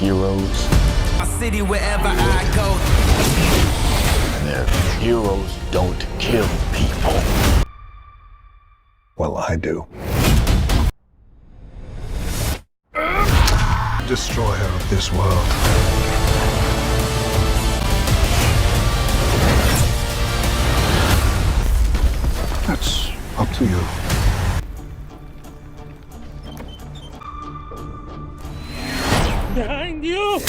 heroes. A city wherever I go. And their heroes don't kill people. Well, I do. Destroyer of this world. That's up to you. Behind you!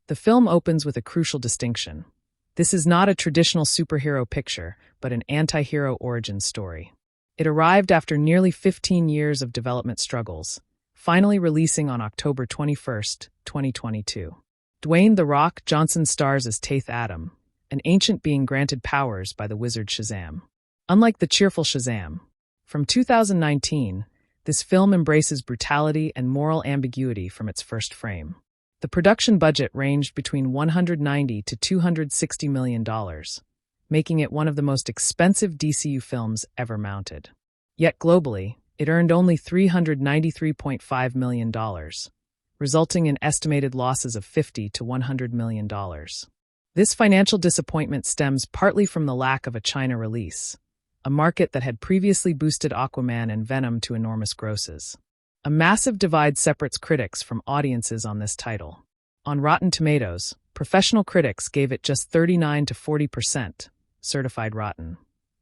The film opens with a crucial distinction. This is not a traditional superhero picture, but an anti-hero origin story. It arrived after nearly 15 years of development struggles, finally releasing on October 21, 2022. Dwayne "The Rock" Johnson stars as Taith Adam, an ancient being granted powers by the wizard Shazam. Unlike the cheerful Shazam from 2019, this film embraces brutality and moral ambiguity from its first frame. The production budget ranged between $190 to $260 million, making it one of the most expensive DCU films ever mounted. Yet globally, it earned only $393.5 million, resulting in estimated losses of $50 to $100 million. This financial disappointment stems partly from the lack of a China release, a market that had previously boosted Aquaman and Venom to enormous grosses. A massive divide separates critics from audiences on this title. On Rotten Tomatoes, professional critics gave it just 39 to 40% certified rotten,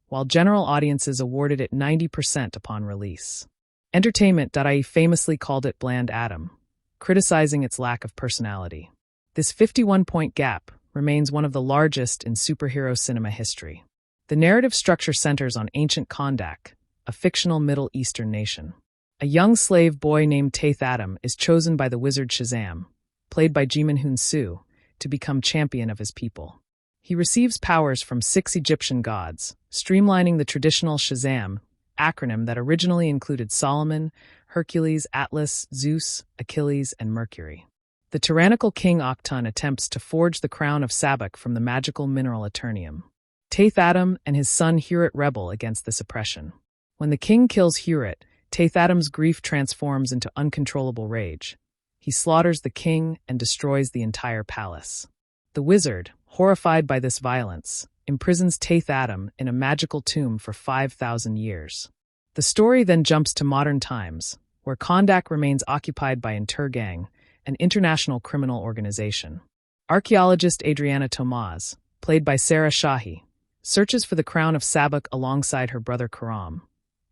while general audiences awarded it 90% upon release. Entertainment.ie famously called it Bland Adam, criticizing its lack of personality. This 51-point gap remains one of the largest in superhero cinema history. The narrative structure centers on ancient Kondak, a fictional Middle Eastern nation. A young slave boy named Taith Adam is chosen by the wizard Shazam, played by Jimin Soo, to become champion of his people. He receives powers from 6 Egyptian gods, streamlining the traditional Shazam acronym that originally included Solomon, Hercules, Atlas, Zeus, Achilles, and Mercury. The tyrannical king Akhton attempts to forge the crown of Sabak from the magical mineral Eternium. Taith Adam and his son Hurit rebel against this oppression. When the king kills Hurit, Taith Adam's grief transforms into uncontrollable rage. He slaughters the king and destroys the entire palace. The wizard, horrified by this violence, imprisons Taith Adam in a magical tomb for 5,000 years. The story then jumps to modern times, where Kondak remains occupied by Intergang, an international criminal organization. Archaeologist Adriana Tomaz, played by Sarah Shahi, searches for the crown of Sabak alongside her brother Karam,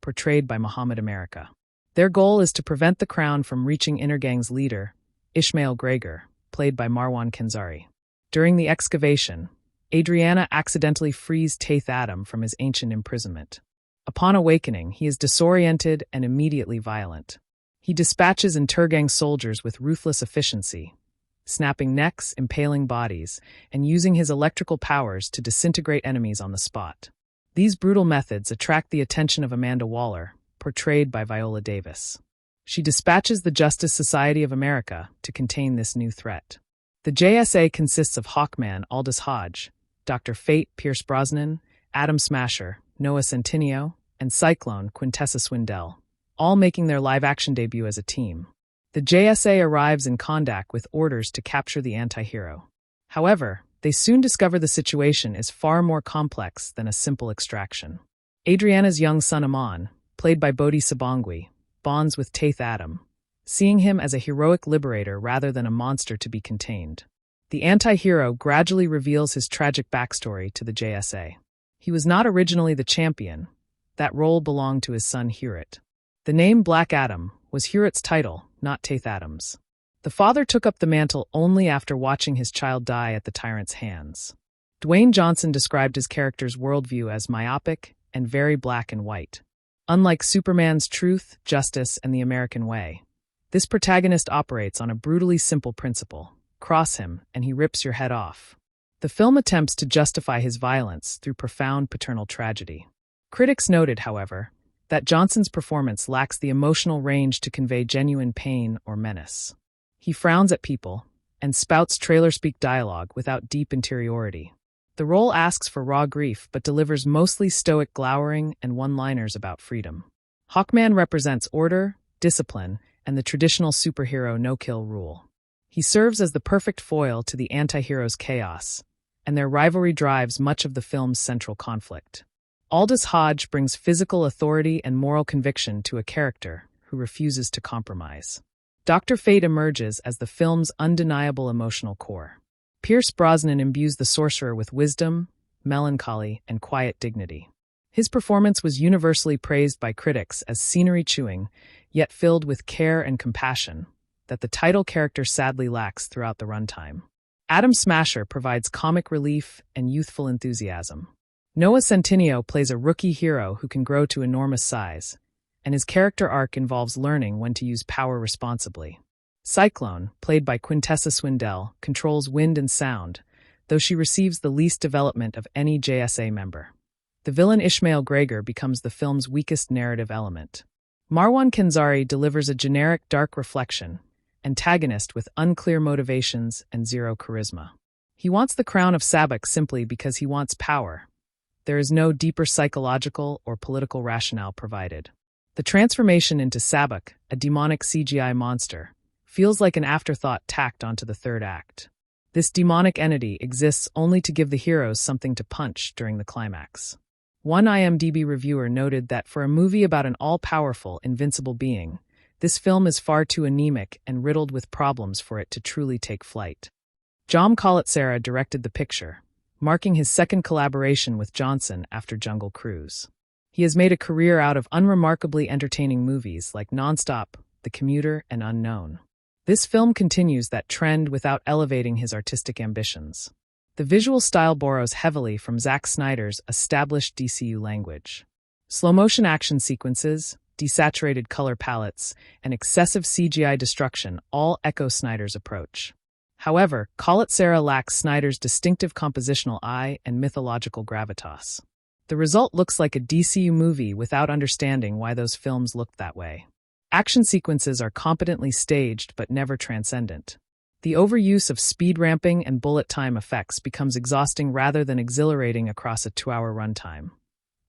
portrayed by Muhammad America. Their goal is to prevent the crown from reaching Intergang's leader, Ismail Gregor, played by Marwan Kenzari. During the excavation, Adriana accidentally frees Taith Adam from his ancient imprisonment. Upon awakening, he is disoriented and immediately violent. He dispatches Intergang soldiers with ruthless efficiency, snapping necks, impaling bodies, and using his electrical powers to disintegrate enemies on the spot. These brutal methods attract the attention of Amanda Waller, portrayed by Viola Davis. She dispatches the Justice Society of America to contain this new threat. The JSA consists of Hawkman Aldous Hodge, Dr. Fate Pierce Brosnan, Atom Smasher Noah Centineo, and Cyclone Quintessa Swindell, all making their live-action debut as a team. The JSA arrives in Kondak with orders to capture the anti-hero. However, they soon discover the situation is far more complex than a simple extraction. Adriana's young son Aman, played by Bodhi Sabongwi, bonds with Taith Adam, seeing him as a heroic liberator rather than a monster to be contained. The anti-hero gradually reveals his tragic backstory to the JSA. He was not originally the champion. That role belonged to his son Hewitt. The name Black Adam was Hewitt's title, not Taith Adam's. The father took up the mantle only after watching his child die at the tyrant's hands. Dwayne Johnson described his character's worldview as myopic and very black and white. Unlike Superman's truth, justice, and the American way, this protagonist operates on a brutally simple principle: cross him, and he rips your head off. The film attempts to justify his violence through profound paternal tragedy. Critics noted, however, that Johnson's performance lacks the emotional range to convey genuine pain or menace. He frowns at people and spouts trailer-speak dialogue without deep interiority. The role asks for raw grief but delivers mostly stoic glowering and one-liners about freedom. Hawkman represents order, discipline, and the traditional superhero no-kill rule. He serves as the perfect foil to the anti-hero's chaos, and their rivalry drives much of the film's central conflict. Aldous Hodge brings physical authority and moral conviction to a character who refuses to compromise. Dr. Fate emerges as the film's undeniable emotional core. Pierce Brosnan imbues the sorcerer with wisdom, melancholy, and quiet dignity. His performance was universally praised by critics as scenery-chewing, yet filled with care and compassion, that the title character sadly lacks throughout the runtime. Atom Smasher provides comic relief and youthful enthusiasm. Noah Centineo plays a rookie hero who can grow to enormous size, and his character arc involves learning when to use power responsibly. Cyclone, played by Quintessa Swindell, controls wind and sound, though she receives the least development of any JSA member. The villain Ismail Gregor becomes the film's weakest narrative element. Marwan Kenzari delivers a generic dark reflection, antagonist with unclear motivations and zero charisma. He wants the crown of Sabak simply because he wants power. There is no deeper psychological or political rationale provided. The transformation into Sabak, a demonic CGI monster, feels like an afterthought tacked onto the third act. This demonic entity exists only to give the heroes something to punch during the climax. One IMDb reviewer noted that for a movie about an all-powerful, invincible being, this film is far too anemic and riddled with problems for it to truly take flight. Jom Kalatsara directed the picture, marking his second collaboration with Johnson after Jungle Cruise. He has made a career out of unremarkably entertaining movies like Nonstop, The Commuter, and Unknown. This film continues that trend without elevating his artistic ambitions. The visual style borrows heavily from Zack Snyder's established DCU language. Slow-motion action sequences, desaturated color palettes, and excessive CGI destruction all echo Snyder's approach. However, Kalatsara lacks Snyder's distinctive compositional eye and mythological gravitas. The result looks like a DCU movie without understanding why those films looked that way. Action sequences are competently staged but never transcendent. The overuse of speed ramping and bullet time effects becomes exhausting rather than exhilarating across a 2-hour runtime.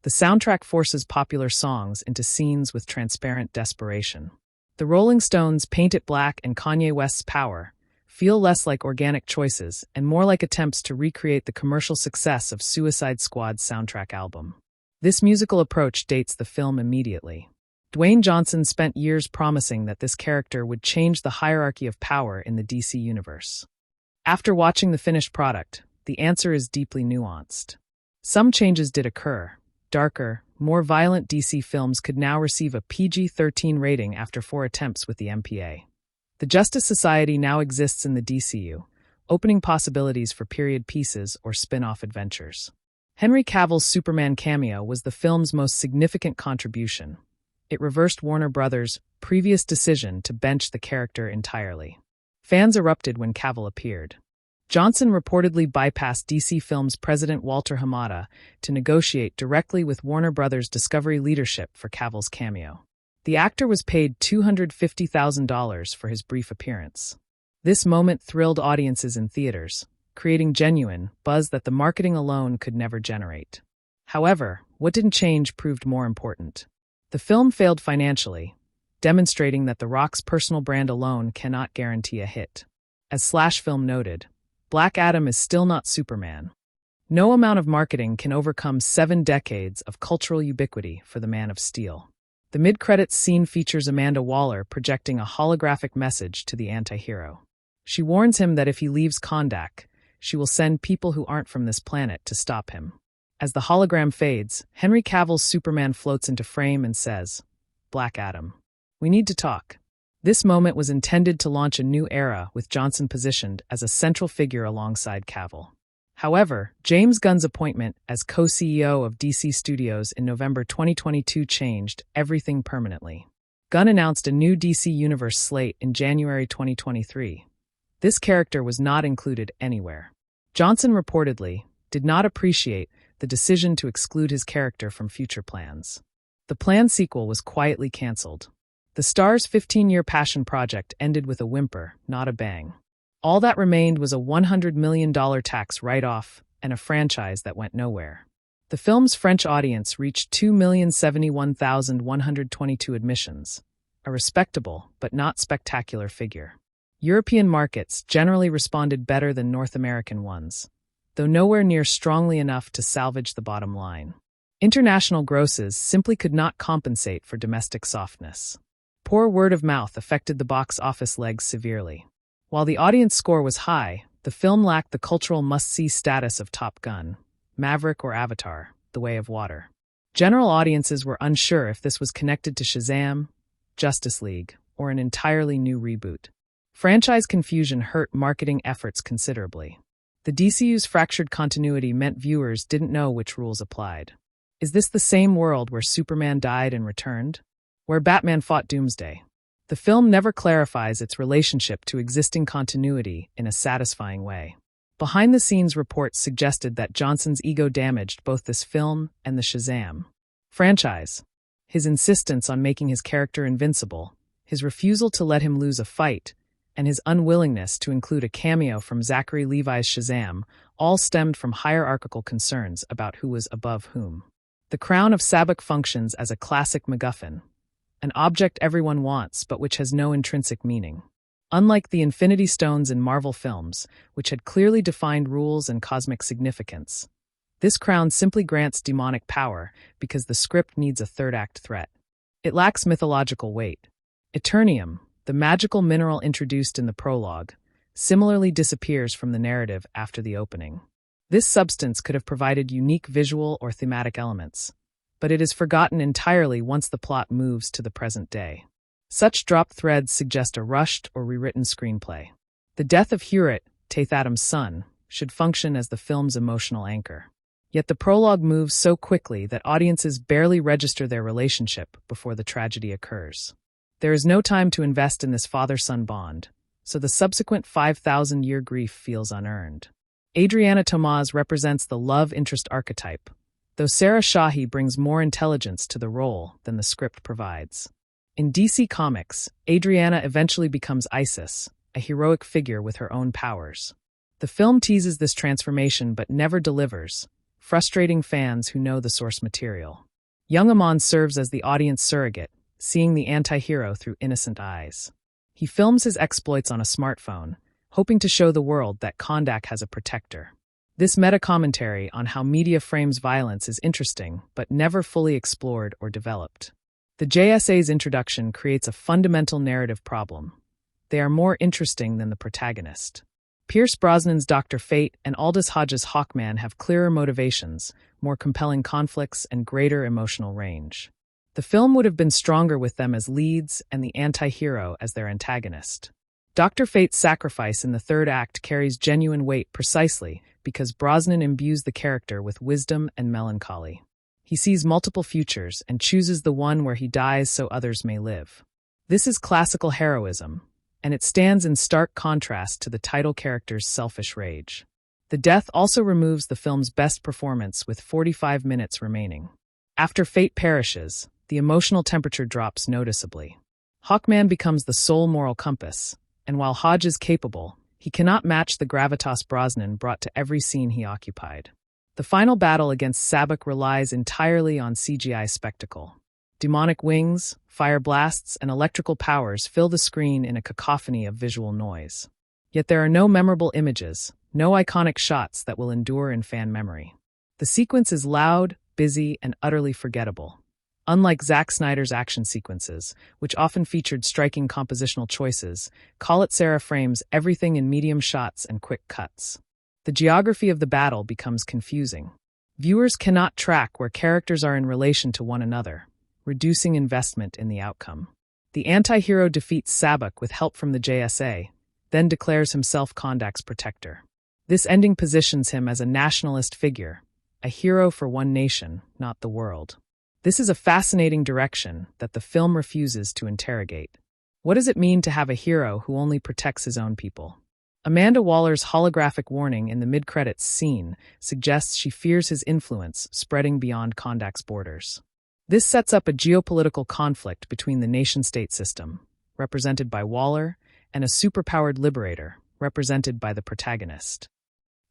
The soundtrack forces popular songs into scenes with transparent desperation. The Rolling Stones' Paint It Black and Kanye West's Power feel less like organic choices and more like attempts to recreate the commercial success of Suicide Squad's soundtrack album. This musical approach dates the film immediately. Dwayne Johnson spent years promising that this character would change the hierarchy of power in the DC universe. After watching the finished product, the answer is deeply nuanced. Some changes did occur. Darker, more violent DC films could now receive a PG-13 rating after 4 attempts with the MPA. The Justice Society now exists in the DCU, opening possibilities for period pieces or spin-off adventures. Henry Cavill's Superman cameo was the film's most significant contribution. It reversed Warner Bros.' previous decision to bench the character entirely. Fans erupted when Cavill appeared. Johnson reportedly bypassed DC Films president Walter Hamada to negotiate directly with Warner Bros. Discovery leadership for Cavill's cameo. The actor was paid $250,000 for his brief appearance. This moment thrilled audiences in theaters, creating genuine buzz that the marketing alone could never generate. However, what didn't change proved more important. The film failed financially, demonstrating that The Rock's personal brand alone cannot guarantee a hit. As Slash Film noted, Black Adam is still not Superman. No amount of marketing can overcome 7 decades of cultural ubiquity for the Man of Steel. The mid-credits scene features Amanda Waller projecting a holographic message to the anti-hero. She warns him that if he leaves Kahndaq, she will send people who aren't from this planet to stop him. As the hologram fades, Henry Cavill's Superman floats into frame and says, "Black Adam, we need to talk." This moment was intended to launch a new era with Johnson positioned as a central figure alongside Cavill. However, James Gunn's appointment as co-CEO of DC Studios in November 2022 changed everything permanently. Gunn announced a new DC Universe slate in January 2023. This character was not included anywhere. Johnson reportedly did not appreciate the decision to exclude his character from future plans. The planned sequel was quietly canceled. The star's 15-year passion project ended with a whimper, not a bang. All that remained was a $100 million tax write-off and a franchise that went nowhere. The film's French audience reached 2,071,122 admissions, a respectable but not spectacular figure. European markets generally responded better than North American ones, though nowhere near strongly enough to salvage the bottom line. International grosses simply could not compensate for domestic softness. Poor word of mouth affected the box office legs severely. While the audience score was high, the film lacked the cultural must-see status of Top Gun, Maverick, or Avatar: The Way of Water. General audiences were unsure if this was connected to Shazam, Justice League, or an entirely new reboot. Franchise confusion hurt marketing efforts considerably. The DCU's fractured continuity meant viewers didn't know which rules applied. Is this the same world where Superman died and returned? Where Batman fought Doomsday? The film never clarifies its relationship to existing continuity in a satisfying way. Behind-the-scenes reports suggested that Johnson's ego damaged both this film and the Shazam franchise. His insistence on making his character invincible, his refusal to let him lose a fight, and his unwillingness to include a cameo from Zachary Levi's Shazam all stemmed from hierarchical concerns about who was above whom. The Crown of Sabbac functions as a classic MacGuffin, an object everyone wants but which has no intrinsic meaning. Unlike the Infinity Stones in Marvel films, which had clearly defined rules and cosmic significance, this crown simply grants demonic power because the script needs a third-act threat. It lacks mythological weight. Eternium, the magical mineral introduced in the prologue, similarly disappears from the narrative after the opening. This substance could have provided unique visual or thematic elements, but it is forgotten entirely once the plot moves to the present day. Such dropped threads suggest a rushed or rewritten screenplay. The death of Hewitt, Taith Adam's son, should function as the film's emotional anchor. Yet the prologue moves so quickly that audiences barely register their relationship before the tragedy occurs. There is no time to invest in this father-son bond, so the subsequent 5,000-year grief feels unearned. Adriana Tomaz represents the love interest archetype, though Sarah Shahi brings more intelligence to the role than the script provides. In DC Comics, Adriana eventually becomes Isis, a heroic figure with her own powers. The film teases this transformation but never delivers, frustrating fans who know the source material. Young Amon serves as the audience surrogate, seeing the anti-hero through innocent eyes. He films his exploits on a smartphone, hoping to show the world that Kahndaq has a protector. This meta-commentary on how media frames violence is interesting but never fully explored or developed. The JSA's introduction creates a fundamental narrative problem. They are more interesting than the protagonist. Pierce Brosnan's Dr. Fate and Aldous Hodge's Hawkman have clearer motivations, more compelling conflicts, and greater emotional range. The film would have been stronger with them as leads and the anti-hero as their antagonist. Dr. Fate's sacrifice in the third act carries genuine weight precisely because Brosnan imbues the character with wisdom and melancholy. He sees multiple futures and chooses the one where he dies so others may live. This is classical heroism, and it stands in stark contrast to the title character's selfish rage. The death also removes the film's best performance with 45 minutes remaining. After Fate perishes, the emotional temperature drops noticeably. Hawkman becomes the sole moral compass, and while Hodge is capable, he cannot match the gravitas Brosnan brought to every scene he occupied. The final battle against Sabbac relies entirely on CGI spectacle. Demonic wings, fire blasts, and electrical powers fill the screen in a cacophony of visual noise. Yet there are no memorable images, no iconic shots that will endure in fan memory. The sequence is loud, busy, and utterly forgettable. Unlike Zack Snyder's action sequences, which often featured striking compositional choices, Call It Sarah frames everything in medium shots and quick cuts. The geography of the battle becomes confusing. Viewers cannot track where characters are in relation to one another, reducing investment in the outcome. The anti-hero defeats Sabbac with help from the JSA, then declares himself Kondak's protector. This ending positions him as a nationalist figure, a hero for one nation, not the world. This is a fascinating direction that the film refuses to interrogate. What does it mean to have a hero who only protects his own people? Amanda Waller's holographic warning in the mid-credits scene suggests she fears his influence spreading beyond Kondak's borders. This sets up a geopolitical conflict between the nation-state system, represented by Waller, and a superpowered liberator, represented by the protagonist.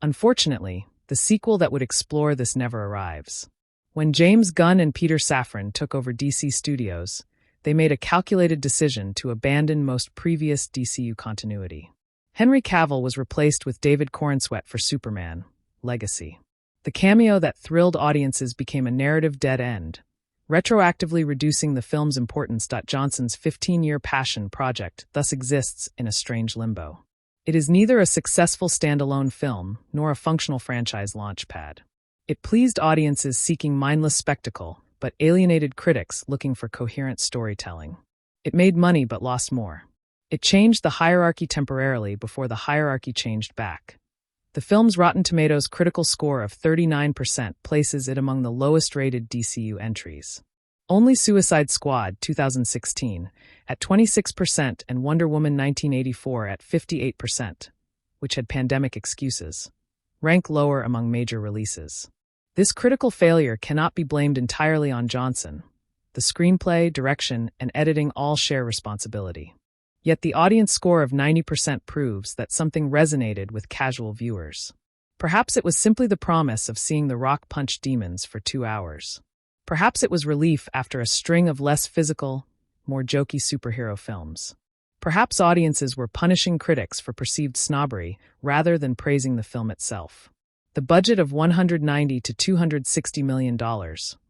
Unfortunately, the sequel that would explore this never arrives. When James Gunn and Peter Safran took over DC Studios, they made a calculated decision to abandon most previous DCU continuity. Henry Cavill was replaced with David Corenswet for Superman, Legacy. The cameo that thrilled audiences became a narrative dead end, retroactively reducing the film's importance. Johnson's 15-year passion project thus exists in a strange limbo. It is neither a successful standalone film nor a functional franchise launchpad. It pleased audiences seeking mindless spectacle, but alienated critics looking for coherent storytelling. It made money but lost more. It changed the hierarchy temporarily before the hierarchy changed back. The film's Rotten Tomatoes critical score of 39% places it among the lowest-rated DCU entries. Only Suicide Squad 2016 at 26% and Wonder Woman 1984 at 58%, which had pandemic excuses, rank lower among major releases. This critical failure cannot be blamed entirely on Johnson. The screenplay, direction, and editing all share responsibility. Yet the audience score of 90% proves that something resonated with casual viewers. Perhaps it was simply the promise of seeing The Rock punch demons for 2 hours. Perhaps it was relief after a string of less physical, more jokey superhero films. Perhaps audiences were punishing critics for perceived snobbery rather than praising the film itself. The budget of $190 to $260 million,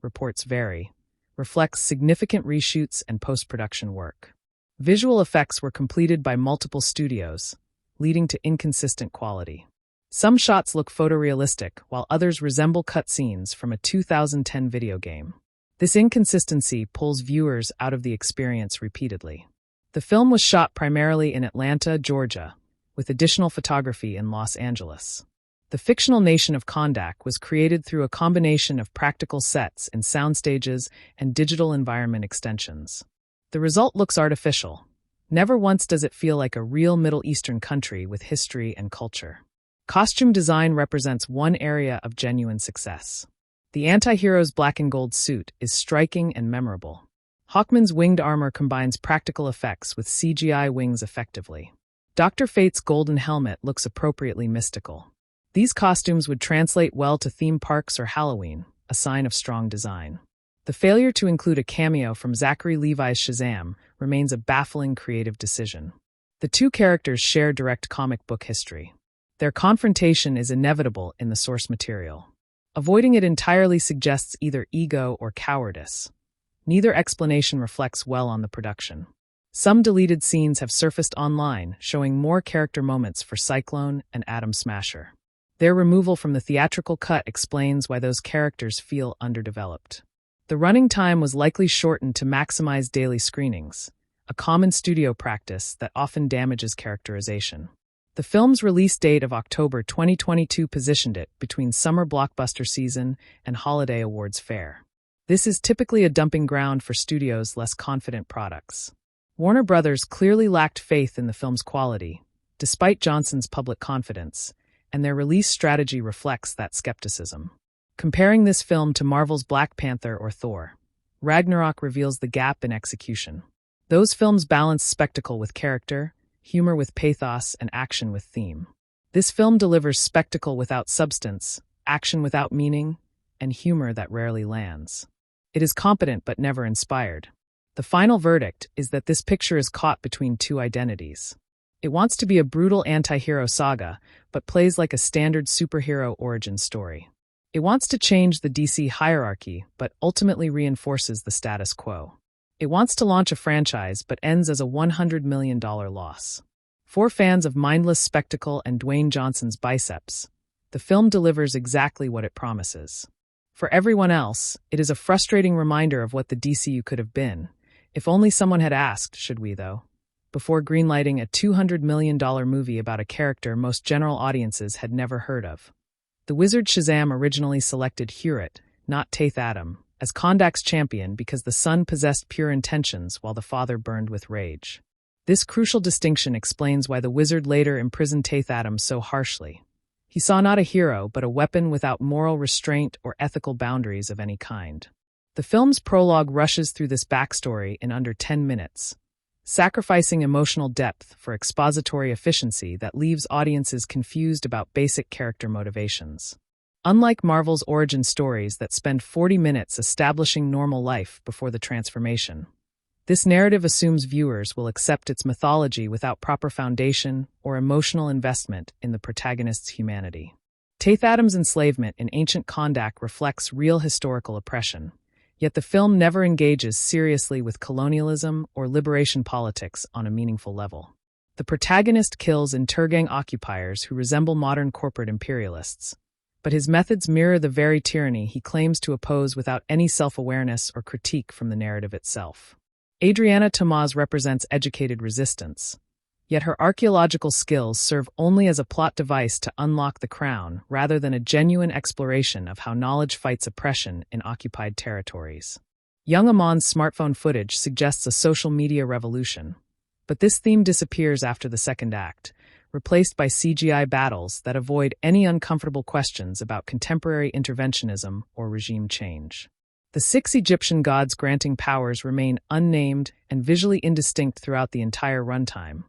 reports vary, reflects significant reshoots and post-production work. Visual effects were completed by multiple studios, leading to inconsistent quality. Some shots look photorealistic, while others resemble cutscenes from a 2010 video game. This inconsistency pulls viewers out of the experience repeatedly. The film was shot primarily in Atlanta, Georgia, with additional photography in Los Angeles. The fictional nation of Kondak was created through a combination of practical sets in sound stages and digital environment extensions. The result looks artificial. Never once does it feel like a real Middle Eastern country with history and culture. Costume design represents one area of genuine success. The anti-hero's black and gold suit is striking and memorable. Hawkman's winged armor combines practical effects with CGI wings effectively. Dr. Fate's golden helmet looks appropriately mystical. These costumes would translate well to theme parks or Halloween, a sign of strong design. The failure to include a cameo from Zachary Levi's Shazam remains a baffling creative decision. The two characters share direct comic book history. Their confrontation is inevitable in the source material. Avoiding it entirely suggests either ego or cowardice. Neither explanation reflects well on the production. Some deleted scenes have surfaced online, showing more character moments for Cyclone and Atom Smasher. Their removal from the theatrical cut explains why those characters feel underdeveloped. The running time was likely shortened to maximize daily screenings, a common studio practice that often damages characterization. The film's release date of October 2022 positioned it between summer blockbuster season and holiday awards fair. This is typically a dumping ground for studios' less confident products. Warner Brothers clearly lacked faith in the film's quality, despite Johnson's public confidence, and their release strategy reflects that skepticism. Comparing this film to Marvel's Black Panther or Thor, Ragnarok reveals the gap in execution. Those films balance spectacle with character, humor with pathos, and action with theme. This film delivers spectacle without substance, action without meaning, and humor that rarely lands. It is competent but never inspired. The final verdict is that this picture is caught between two identities. It wants to be a brutal anti-hero saga, but plays like a standard superhero origin story. It wants to change the DC hierarchy, but ultimately reinforces the status quo. It wants to launch a franchise, but ends as a $100 million loss. For fans of mindless spectacle and Dwayne Johnson's biceps, the film delivers exactly what it promises. For everyone else, it is a frustrating reminder of what the DCU could have been. If only someone had asked, should we though? Before greenlighting a $200 million movie about a character most general audiences had never heard of. The wizard Shazam originally selected Hewitt, not Taith Adam, as Kondak's champion because the son possessed pure intentions while the father burned with rage. This crucial distinction explains why the wizard later imprisoned Taith Adam so harshly. He saw not a hero, but a weapon without moral restraint or ethical boundaries of any kind. The film's prologue rushes through this backstory in under 10 minutes, sacrificing emotional depth for expository efficiency that leaves audiences confused about basic character motivations. Unlike Marvel's origin stories that spend 40 minutes establishing normal life before the transformation, this narrative assumes viewers will accept its mythology without proper foundation or emotional investment in the protagonist's humanity. Taith Adam's enslavement in ancient Kondak reflects real historical oppression, yet the film never engages seriously with colonialism or liberation politics on a meaningful level. The protagonist kills Intergang occupiers who resemble modern corporate imperialists, but his methods mirror the very tyranny he claims to oppose without any self-awareness or critique from the narrative itself. Adriana Tomaz represents educated resistance, yet her archaeological skills serve only as a plot device to unlock the crown rather than a genuine exploration of how knowledge fights oppression in occupied territories. Young Amon's smartphone footage suggests a social media revolution, but this theme disappears after the second act, replaced by CGI battles that avoid any uncomfortable questions about contemporary interventionism or regime change. The 6 Egyptian gods granting powers remain unnamed and visually indistinct throughout the entire runtime,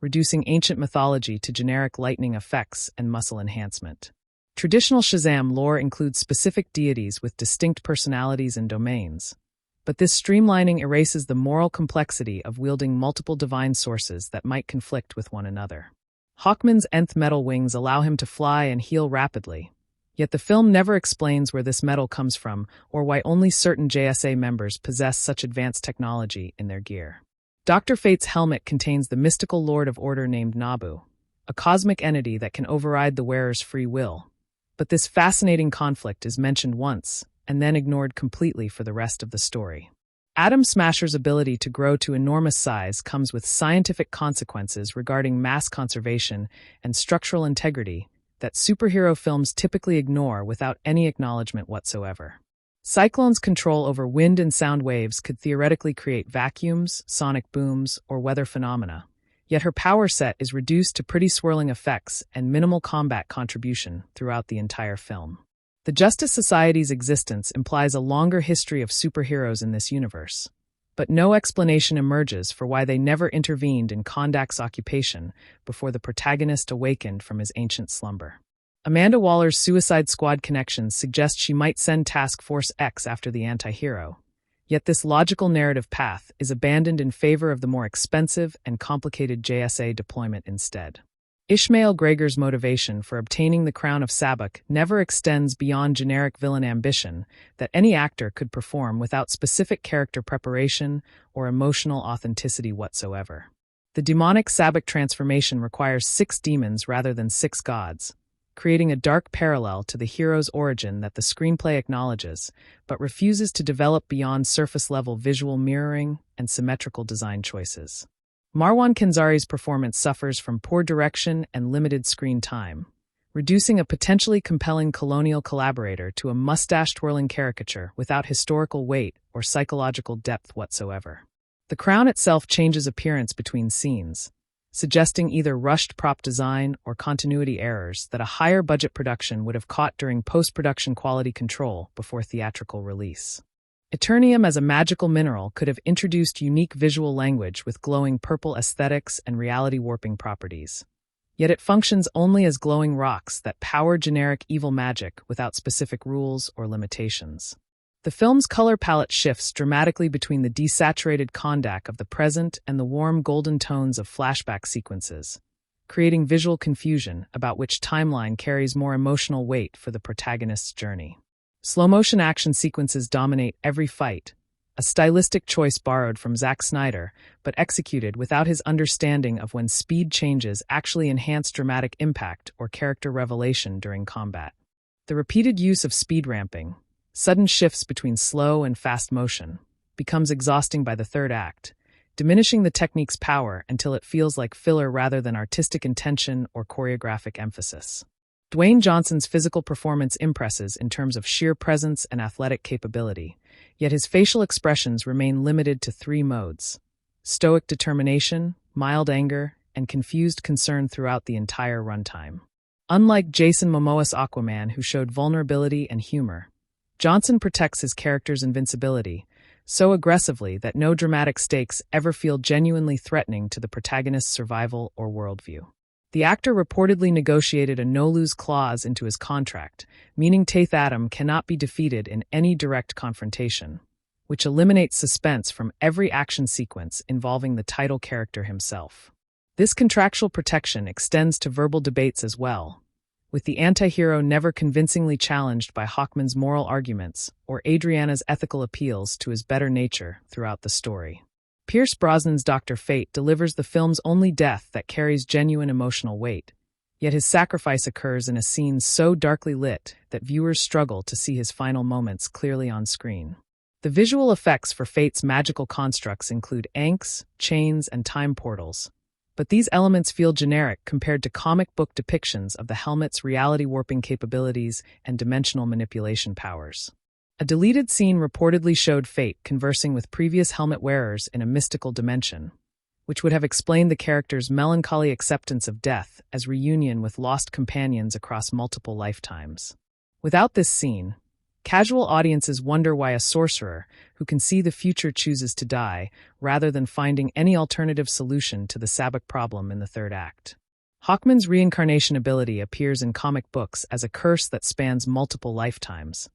reducing ancient mythology to generic lightning effects and muscle enhancement. Traditional Shazam lore includes specific deities with distinct personalities and domains, but this streamlining erases the moral complexity of wielding multiple divine sources that might conflict with one another. Hawkman's nth metal wings allow him to fly and heal rapidly, yet the film never explains where this metal comes from or why only certain JSA members possess such advanced technology in their gear. Dr. Fate's helmet contains the mystical Lord of Order named Nabu, a cosmic entity that can override the wearer's free will. But this fascinating conflict is mentioned once and then ignored completely for the rest of the story. Atom Smasher's ability to grow to enormous size comes with scientific consequences regarding mass conservation and structural integrity that superhero films typically ignore without any acknowledgement whatsoever. Cyclone's control over wind and sound waves could theoretically create vacuums, sonic booms, or weather phenomena, yet her power set is reduced to pretty swirling effects and minimal combat contribution throughout the entire film. The Justice Society's existence implies a longer history of superheroes in this universe, but no explanation emerges for why they never intervened in Kondak's occupation before the protagonist awakened from his ancient slumber. Amanda Waller's Suicide Squad connections suggest she might send Task Force X after the anti-hero, yet this logical narrative path is abandoned in favor of the more expensive and complicated JSA deployment instead. Ishmael Gregor's motivation for obtaining the crown of Sabbac never extends beyond generic villain ambition that any actor could perform without specific character preparation or emotional authenticity whatsoever. The demonic Sabbac transformation requires 6 demons rather than 6 gods, creating a dark parallel to the hero's origin that the screenplay acknowledges, but refuses to develop beyond surface-level visual mirroring and symmetrical design choices. Marwan Kenzari's performance suffers from poor direction and limited screen time, reducing a potentially compelling colonial collaborator to a mustache-twirling caricature without historical weight or psychological depth whatsoever. The crown itself changes appearance between scenes, suggesting either rushed prop design or continuity errors that a higher-budget production would have caught during post-production quality control before theatrical release. Eternium as a magical mineral could have introduced unique visual language with glowing purple aesthetics and reality-warping properties. Yet it functions only as glowing rocks that power generic evil magic without specific rules or limitations. The film's color palette shifts dramatically between the desaturated kondak of the present and the warm golden tones of flashback sequences, creating visual confusion about which timeline carries more emotional weight for the protagonist's journey. Slow-motion action sequences dominate every fight, a stylistic choice borrowed from Zack Snyder, but executed without his understanding of when speed changes actually enhance dramatic impact or character revelation during combat. The repeated use of speed ramping, sudden shifts between slow and fast motion, becomes exhausting by the third act, diminishing the technique's power until it feels like filler rather than artistic intention or choreographic emphasis. Dwayne Johnson's physical performance impresses in terms of sheer presence and athletic capability, yet his facial expressions remain limited to 3 modes: stoic determination, mild anger, and confused concern throughout the entire runtime. Unlike Jason Momoa's Aquaman, who showed vulnerability and humor, Johnson protects his character's invincibility so aggressively that no dramatic stakes ever feel genuinely threatening to the protagonist's survival or worldview. The actor reportedly negotiated a no-lose clause into his contract, meaning Taith Adam cannot be defeated in any direct confrontation, which eliminates suspense from every action sequence involving the title character himself. This contractual protection extends to verbal debates as well, with the anti-hero never convincingly challenged by Hawkman's moral arguments or Adriana's ethical appeals to his better nature throughout the story. Pierce Brosnan's Dr. Fate delivers the film's only death that carries genuine emotional weight, yet his sacrifice occurs in a scene so darkly lit that viewers struggle to see his final moments clearly on screen. The visual effects for Fate's magical constructs include ankhs, chains, and time portals, but these elements feel generic compared to comic book depictions of the helmet's reality-warping capabilities and dimensional manipulation powers. A deleted scene reportedly showed Fate conversing with previous helmet wearers in a mystical dimension, which would have explained the character's melancholy acceptance of death as reunion with lost companions across multiple lifetimes. Without this scene, casual audiences wonder why a sorcerer who can see the future chooses to die rather than finding any alternative solution to the Sabbac problem in the third act. Hawkman's reincarnation ability appears in comic books as a curse that spans multiple lifetimes.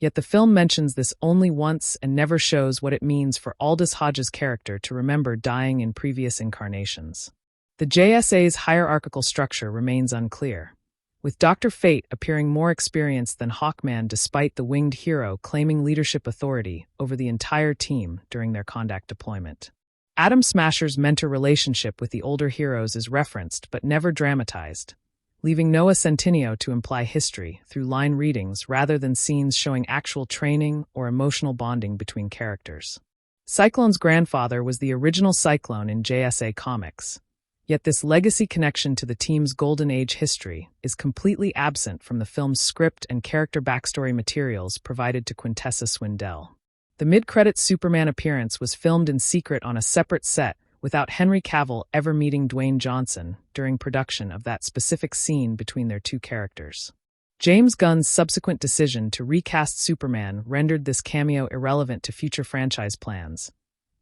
Yet the film mentions this only once and never shows what it means for Aldous Hodge's character to remember dying in previous incarnations. The JSA's hierarchical structure remains unclear, with Dr. Fate appearing more experienced than Hawkman despite the winged hero claiming leadership authority over the entire team during their Kondak deployment. Atom Smasher's mentor relationship with the older heroes is referenced but never dramatized, leaving Noah Centineo to imply history through line readings rather than scenes showing actual training or emotional bonding between characters. Cyclone's grandfather was the original Cyclone in JSA Comics, yet this legacy connection to the team's Golden Age history is completely absent from the film's script and character backstory materials provided to Quintessa Swindell. The mid-credits Superman appearance was filmed in secret on a separate set without Henry Cavill ever meeting Dwayne Johnson during production of that specific scene between their 2 characters. James Gunn's subsequent decision to recast Superman rendered this cameo irrelevant to future franchise plans,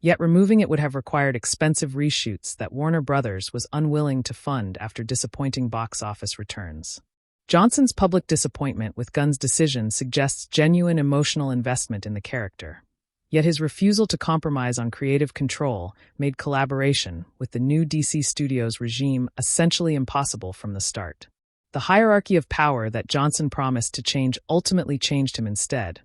yet removing it would have required expensive reshoots that Warner Bros. Was unwilling to fund after disappointing box office returns. Johnson's public disappointment with Gunn's decision suggests genuine emotional investment in the character, Yet his refusal to compromise on creative control made collaboration with the new DC Studios regime essentially impossible from the start. The hierarchy of power that Johnson promised to change ultimately changed him instead,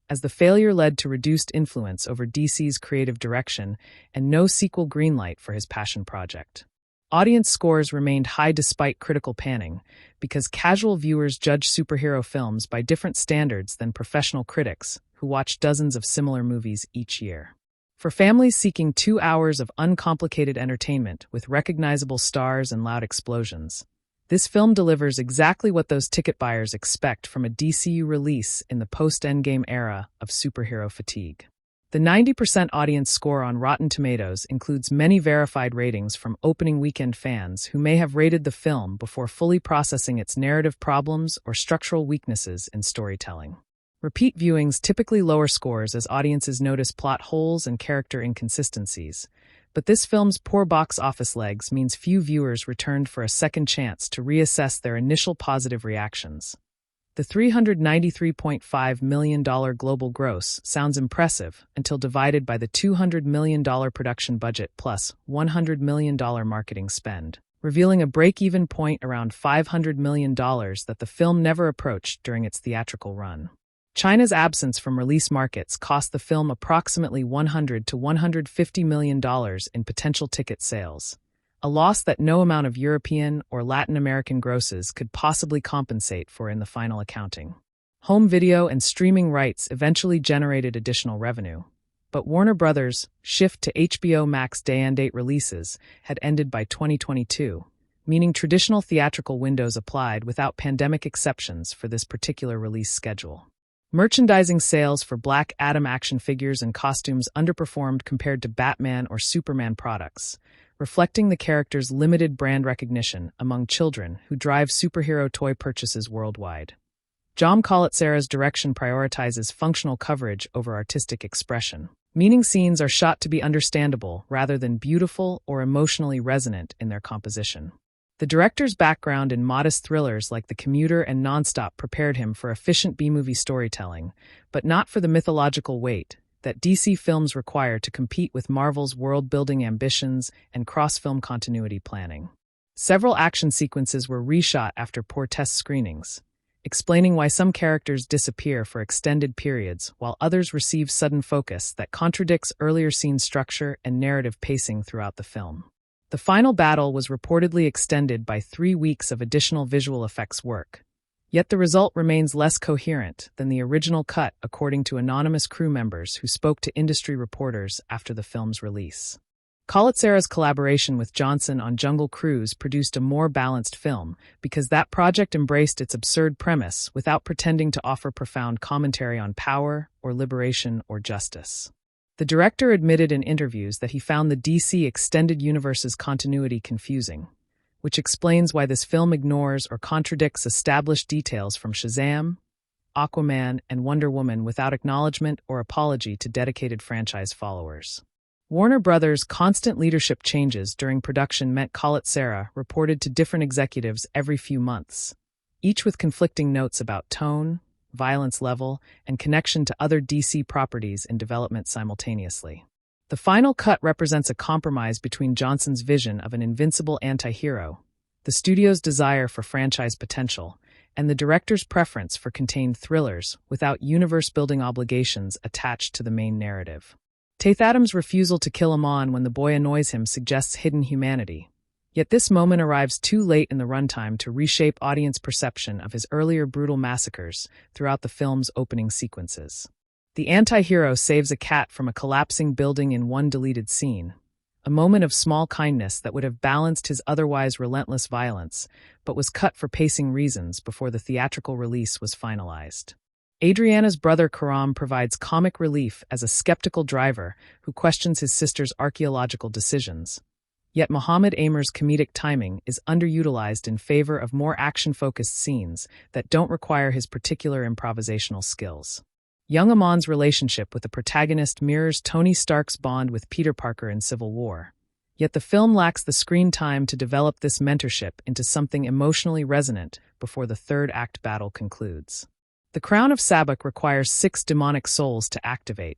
as the failure led to reduced influence over DC's creative direction and no sequel greenlight for his passion project. Audience scores remained high despite critical panning, because casual viewers judge superhero films by different standards than professional critics who watch dozens of similar movies each year. For families seeking 2 hours of uncomplicated entertainment with recognizable stars and loud explosions, this film delivers exactly what those ticket buyers expect from a DCU release in the post-Endgame era of superhero fatigue. The 90% audience score on Rotten Tomatoes includes many verified ratings from opening weekend fans who may have rated the film before fully processing its narrative problems or structural weaknesses in storytelling. Repeat viewings typically lower scores as audiences notice plot holes and character inconsistencies, but this film's poor box office legs means few viewers returned for a second chance to reassess their initial positive reactions. The $393.5 million global gross sounds impressive until divided by the $200 million production budget plus $100 million marketing spend, revealing a break-even point around $500 million that the film never approached during its theatrical run. China's absence from release markets cost the film approximately $100 to $150 million in potential ticket sales, a loss that no amount of European or Latin American grosses could possibly compensate for in the final accounting. Home video and streaming rights eventually generated additional revenue, but Warner Brothers' shift to HBO Max day-and-date releases had ended by 2022, meaning traditional theatrical windows applied without pandemic exceptions for this particular release schedule. Merchandising sales for Black Adam action figures and costumes underperformed compared to Batman or Superman products, reflecting the character's limited brand recognition among children who drive superhero toy purchases worldwide. John Collatsera's direction prioritizes functional coverage over artistic expression, meaning scenes are shot to be understandable rather than beautiful or emotionally resonant in their composition. The director's background in modest thrillers like The Commuter and Nonstop prepared him for efficient B-movie storytelling, but not for the mythological weight that DC films require to compete with Marvel's world-building ambitions and cross-film continuity planning. Several action sequences were reshot after poor test screenings, explaining why some characters disappear for extended periods while others receive sudden focus that contradicts earlier scene structure and narrative pacing throughout the film. The final battle was reportedly extended by 3 weeks of additional visual effects work, yet the result remains less coherent than the original cut, according to anonymous crew members who spoke to industry reporters after the film's release. Collatsera's collaboration with Johnson on Jungle Cruise produced a more balanced film because that project embraced its absurd premise without pretending to offer profound commentary on power or liberation or justice. The director admitted in interviews that he found the DC Extended Universe's continuity confusing, which explains why this film ignores or contradicts established details from Shazam, Aquaman, and Wonder Woman without acknowledgement or apology to dedicated franchise followers. Warner Brothers' constant leadership changes during production meant Collatsera reported to different executives every few months, each with conflicting notes about tone, violence level, and connection to other DC properties in development simultaneously. The final cut represents a compromise between Johnson's vision of an invincible anti-hero, the studio's desire for franchise potential, and the director's preference for contained thrillers without universe-building obligations attached to the main narrative. Taith Adams' refusal to kill Amon when the boy annoys him suggests hidden humanity, yet this moment arrives too late in the runtime to reshape audience perception of his earlier brutal massacres throughout the film's opening sequences. The anti-hero saves a cat from a collapsing building in one deleted scene, a moment of small kindness that would have balanced his otherwise relentless violence, but was cut for pacing reasons before the theatrical release was finalized. Adriana's brother Karam provides comic relief as a skeptical driver who questions his sister's archaeological decisions. Yet Muhammad Amer's comedic timing is underutilized in favor of more action-focused scenes that don't require his particular improvisational skills. Young Amon's relationship with the protagonist mirrors Tony Stark's bond with Peter Parker in Civil War, yet the film lacks the screen time to develop this mentorship into something emotionally resonant before the third-act battle concludes. The Crown of Sabbac requires 6 demonic souls to activate,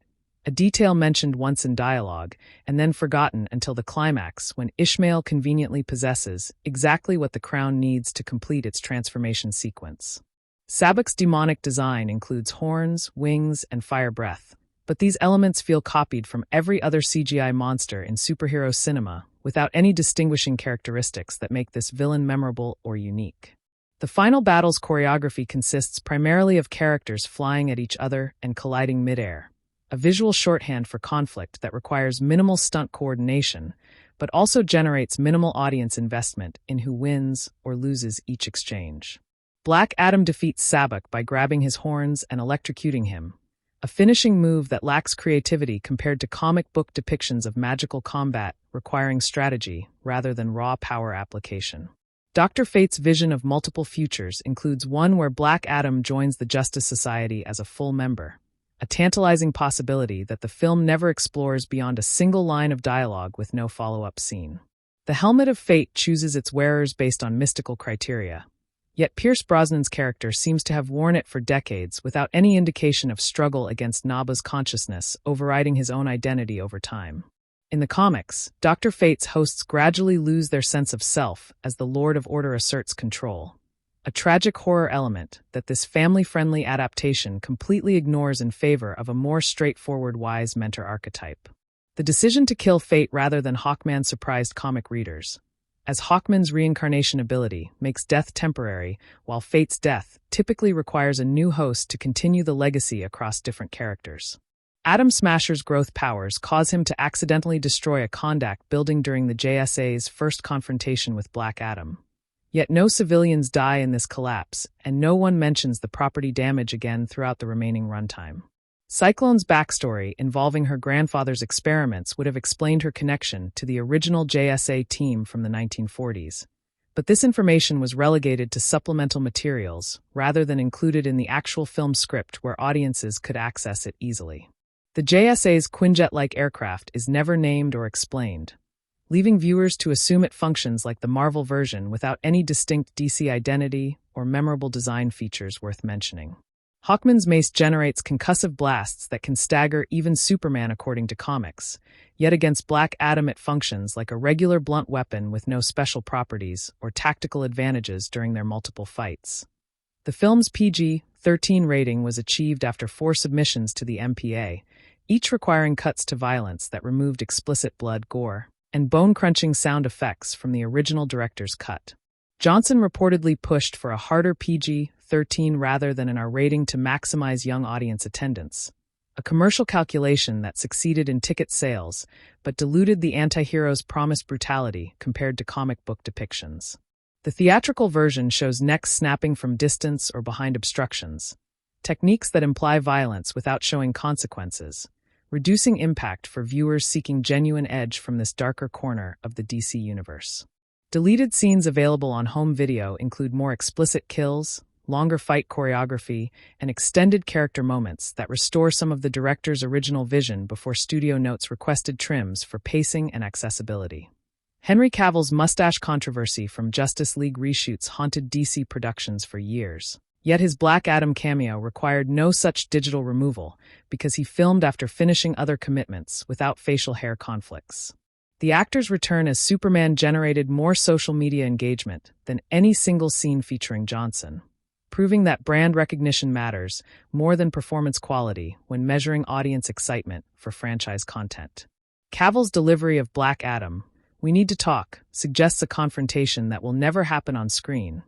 a detail mentioned once in dialogue and then forgotten until the climax when Ishmael conveniently possesses exactly what the crown needs to complete its transformation sequence. Sabak's demonic design includes horns, wings, and fire breath, but these elements feel copied from every other CGI monster in superhero cinema without any distinguishing characteristics that make this villain memorable or unique. The final battle's choreography consists primarily of characters flying at each other and colliding midair, a visual shorthand for conflict that requires minimal stunt coordination, but also generates minimal audience investment in who wins or loses each exchange. Black Adam defeats Sabak by grabbing his horns and electrocuting him, a finishing move that lacks creativity compared to comic book depictions of magical combat requiring strategy rather than raw power application. Dr. Fate's vision of multiple futures includes one where Black Adam joins the Justice Society as a full member, a tantalizing possibility that the film never explores beyond a single line of dialogue with no follow-up scene. The Helmet of Fate chooses its wearers based on mystical criteria, yet Pierce Brosnan's character seems to have worn it for decades without any indication of struggle against Naba's consciousness overriding his own identity over time. In the comics, Dr. Fate's hosts gradually lose their sense of self as the Lord of Order asserts control, a tragic horror element that this family-friendly adaptation completely ignores in favor of a more straightforward wise mentor archetype. The decision to kill Fate rather than Hawkman surprised comic readers, as Hawkman's reincarnation ability makes death temporary, while Fate's death typically requires a new host to continue the legacy across different characters. Atom Smasher's growth powers cause him to accidentally destroy a Kondak building during the JSA's first confrontation with Black Adam. Yet no civilians die in this collapse, and no one mentions the property damage again throughout the remaining runtime. Cyclone's backstory involving her grandfather's experiments would have explained her connection to the original JSA team from the 1940s, but this information was relegated to supplemental materials rather than included in the actual film script where audiences could access it easily. The JSA's Quinjet-like aircraft is never named or explained, leaving viewers to assume it functions like the Marvel version without any distinct DC identity or memorable design features worth mentioning. Hawkman's mace generates concussive blasts that can stagger even Superman according to comics, yet against Black Adam it functions like a regular blunt weapon with no special properties or tactical advantages during their multiple fights. The film's PG-13 rating was achieved after 4 submissions to the MPA, each requiring cuts to violence that removed explicit blood, gore, and bone-crunching sound effects from the original director's cut. Johnson reportedly pushed for a harder PG-13 rather than an R rating to maximize young audience attendance, a commercial calculation that succeeded in ticket sales but diluted the anti-hero's promised brutality compared to comic book depictions. The theatrical version shows necks snapping from distance or behind obstructions, techniques that imply violence without showing consequences, reducing impact for viewers seeking genuine edge from this darker corner of the DC universe. Deleted scenes available on home video include more explicit kills, longer fight choreography, and extended character moments that restore some of the director's original vision before studio notes requested trims for pacing and accessibility. Henry Cavill's mustache controversy from Justice League reshoots haunted DC productions for years. Yet his Black Adam cameo required no such digital removal because he filmed after finishing other commitments without facial hair conflicts. The actor's return as Superman generated more social media engagement than any single scene featuring Johnson, proving that brand recognition matters more than performance quality when measuring audience excitement for franchise content. Cavill's delivery of Black Adam, "We need to talk," suggests a confrontation that will never happen on screen,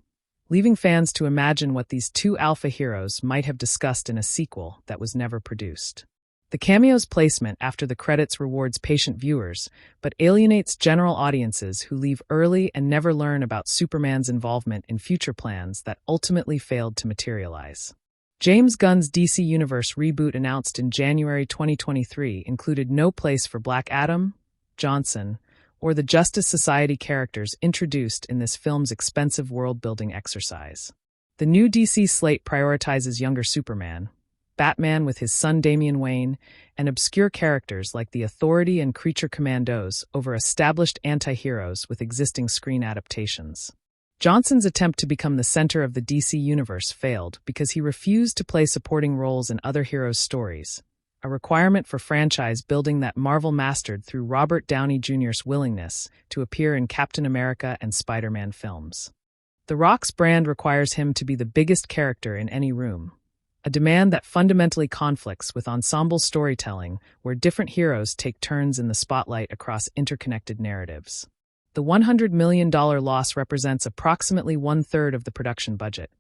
leaving fans to imagine what these two alpha heroes might have discussed in a sequel that was never produced. The cameo's placement after the credits rewards patient viewers, but alienates general audiences who leave early and never learn about Superman's involvement in future plans that ultimately failed to materialize. James Gunn's DC Universe reboot announced in January 2023 included no place for Black Adam, Johnson, or the Justice Society characters introduced in this film's expensive world-building exercise. The new DC slate prioritizes younger Superman, Batman with his son Damian Wayne, and obscure characters like the Authority and Creature Commandos over established anti-heroes with existing screen adaptations. Johnson's attempt to become the center of the DC universe failed because he refused to play supporting roles in other heroes' stories, a requirement for franchise building that Marvel mastered through Robert Downey Jr.'s willingness to appear in Captain America and Spider-Man films. The Rock's brand requires him to be the biggest character in any room, a demand that fundamentally conflicts with ensemble storytelling where different heroes take turns in the spotlight across interconnected narratives. The $100 million loss represents approximately one-third of the production budget,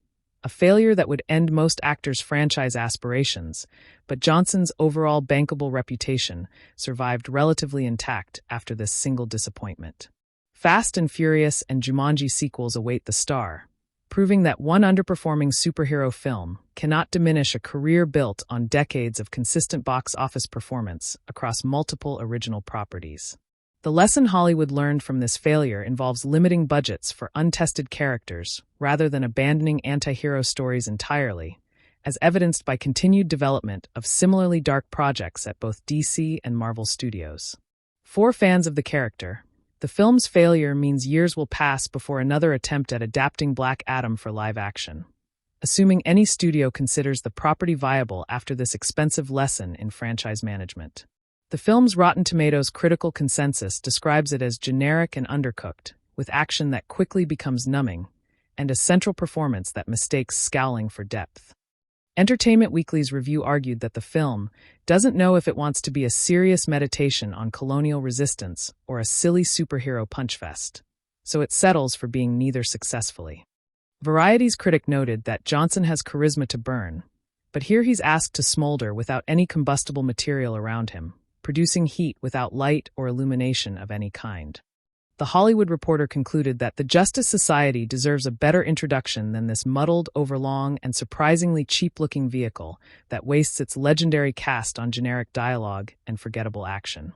a failure that would end most actors' franchise aspirations, but Johnson's overall bankable reputation survived relatively intact after this single disappointment. Fast and Furious and Jumanji sequels await the star, proving that one underperforming superhero film cannot diminish a career built on decades of consistent box office performance across multiple original properties. The lesson Hollywood learned from this failure involves limiting budgets for untested characters rather than abandoning anti-hero stories entirely, as evidenced by continued development of similarly dark projects at both DC and Marvel Studios. For fans of the character, the film's failure means years will pass before another attempt at adapting Black Adam for live action, assuming any studio considers the property viable after this expensive lesson in franchise management. The film's Rotten Tomatoes critical consensus describes it as generic and undercooked, with action that quickly becomes numbing, and a central performance that mistakes scowling for depth. Entertainment Weekly's review argued that the film doesn't know if it wants to be a serious meditation on colonial resistance or a silly superhero punchfest, so it settles for being neither successfully. Variety's critic noted that Johnson has charisma to burn, but here he's asked to smolder without any combustible material around him, producing heat without light or illumination of any kind. The Hollywood Reporter concluded that the Justice Society deserves a better introduction than this muddled, overlong, and surprisingly cheap-looking vehicle that wastes its legendary cast on generic dialogue and forgettable action.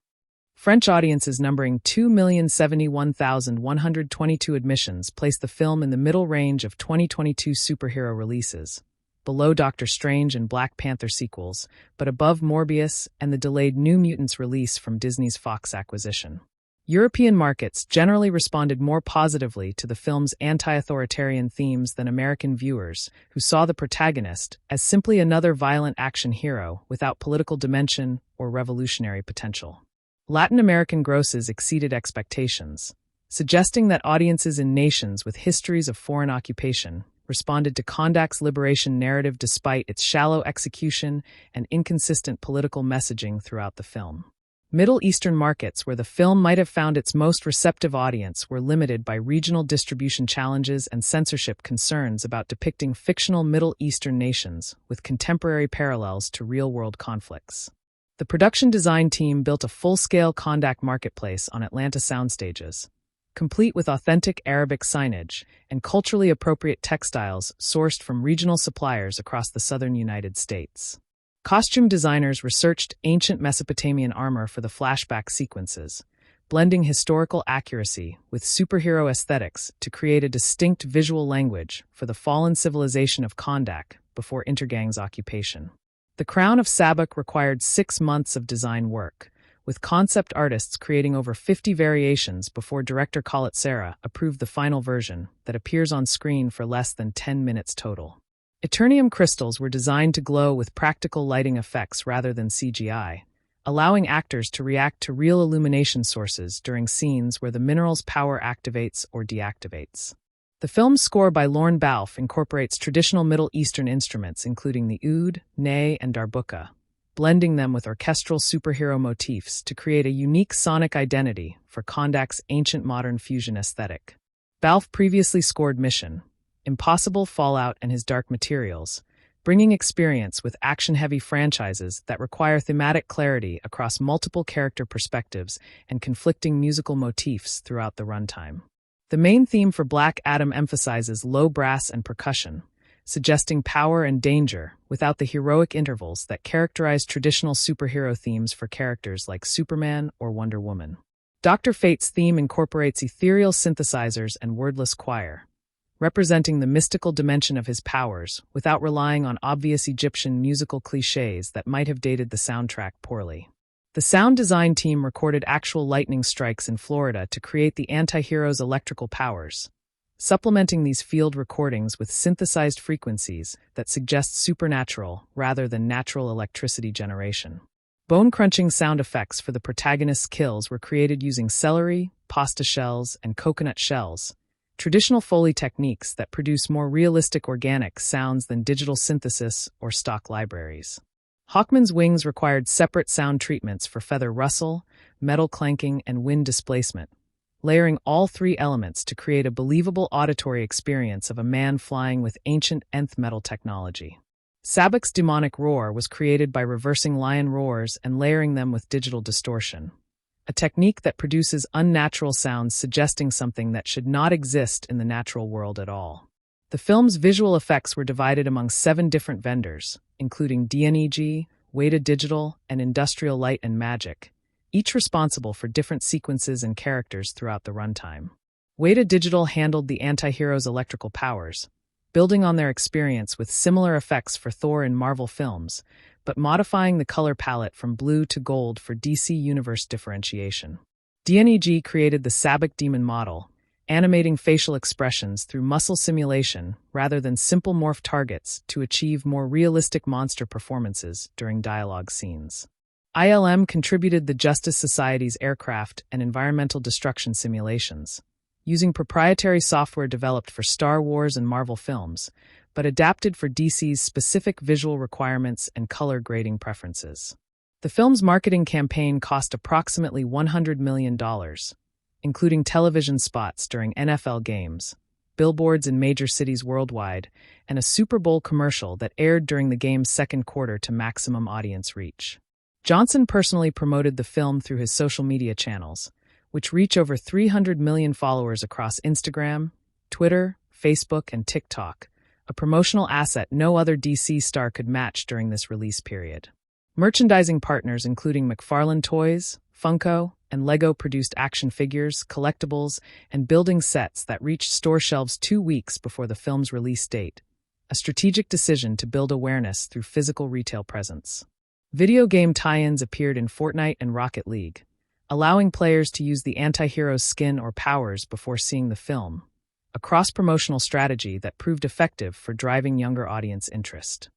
French audiences numbering 2,071,122 admissions place the film in the middle range of 2022 superhero releases, below Doctor Strange and Black Panther sequels, but above Morbius and the delayed New Mutants release from Disney's Fox acquisition. European markets generally responded more positively to the film's anti-authoritarian themes than American viewers, who saw the protagonist as simply another violent action hero without political dimension or revolutionary potential. Latin American grosses exceeded expectations, suggesting that audiences in nations with histories of foreign occupation responded to Kondak's liberation narrative despite its shallow execution and inconsistent political messaging throughout the film. Middle Eastern markets where the film might have found its most receptive audience were limited by regional distribution challenges and censorship concerns about depicting fictional Middle Eastern nations with contemporary parallels to real-world conflicts. The production design team built a full-scale Kondak marketplace on Atlanta soundstages, complete with authentic Arabic signage and culturally appropriate textiles sourced from regional suppliers across the southern United States. Costume designers researched ancient Mesopotamian armor for the flashback sequences, blending historical accuracy with superhero aesthetics to create a distinct visual language for the fallen civilization of Kondak before Intergang's occupation. The Crown of Sabak required 6 months of design work, with concept artists creating over 50 variations before director Khaled Serra approved the final version that appears on screen for less than 10 minutes total. Eternium crystals were designed to glow with practical lighting effects rather than CGI, allowing actors to react to real illumination sources during scenes where the mineral's power activates or deactivates. The film's score by Lorne Balfe incorporates traditional Middle Eastern instruments including the oud, ney, and darbuka, blending them with orchestral superhero motifs to create a unique sonic identity for Kondak's ancient modern fusion aesthetic. Balfe previously scored Mission Impossible, Fallout, and His Dark Materials, bringing experience with action-heavy franchises that require thematic clarity across multiple character perspectives and conflicting musical motifs throughout the runtime. The main theme for Black Adam emphasizes low brass and percussion, suggesting power and danger without the heroic intervals that characterize traditional superhero themes for characters like Superman or Wonder Woman. Dr. Fate's theme incorporates ethereal synthesizers and wordless choir, representing the mystical dimension of his powers without relying on obvious Egyptian musical cliches that might have dated the soundtrack poorly. The sound design team recorded actual lightning strikes in Florida to create the anti-hero's electrical powers, supplementing these field recordings with synthesized frequencies that suggest supernatural rather than natural electricity generation. Bone-crunching sound effects for the protagonist's kills were created using celery, pasta shells, and coconut shells, traditional Foley techniques that produce more realistic organic sounds than digital synthesis or stock libraries. Hawkman's wings required separate sound treatments for feather rustle, metal clanking, and wind displacement, layering all three elements to create a believable auditory experience of a man flying with ancient nth metal technology. Sabac's demonic roar was created by reversing lion roars and layering them with digital distortion, a technique that produces unnatural sounds suggesting something that should not exist in the natural world at all. The film's visual effects were divided among 7 different vendors, including DNEG, Weta Digital, and Industrial Light and Magic, each responsible for different sequences and characters throughout the runtime. Weta Digital handled the anti-hero's electrical powers, building on their experience with similar effects for Thor in Marvel films, but modifying the color palette from blue to gold for DC Universe differentiation. DNEG created the Sabac demon model, animating facial expressions through muscle simulation rather than simple morph targets to achieve more realistic monster performances during dialogue scenes. ILM contributed the Justice Society's aircraft and environmental destruction simulations, using proprietary software developed for Star Wars and Marvel films, but adapted for DC's specific visual requirements and color grading preferences. The film's marketing campaign cost approximately $100 million, including television spots during NFL games, billboards in major cities worldwide, and a Super Bowl commercial that aired during the game's second quarter to maximum audience reach. Johnson personally promoted the film through his social media channels, which reach over 300 million followers across Instagram, Twitter, Facebook, and TikTok, a promotional asset no other DC star could match during this release period. Merchandising partners including McFarlane Toys, Funko, and Lego produced action figures, collectibles, and building sets that reached store shelves 2 weeks before the film's release date, a strategic decision to build awareness through physical retail presence. Video game tie-ins appeared in Fortnite and Rocket League, allowing players to use the anti-hero's skin or powers before seeing the film, a cross-promotional strategy that proved effective for driving younger audience interest.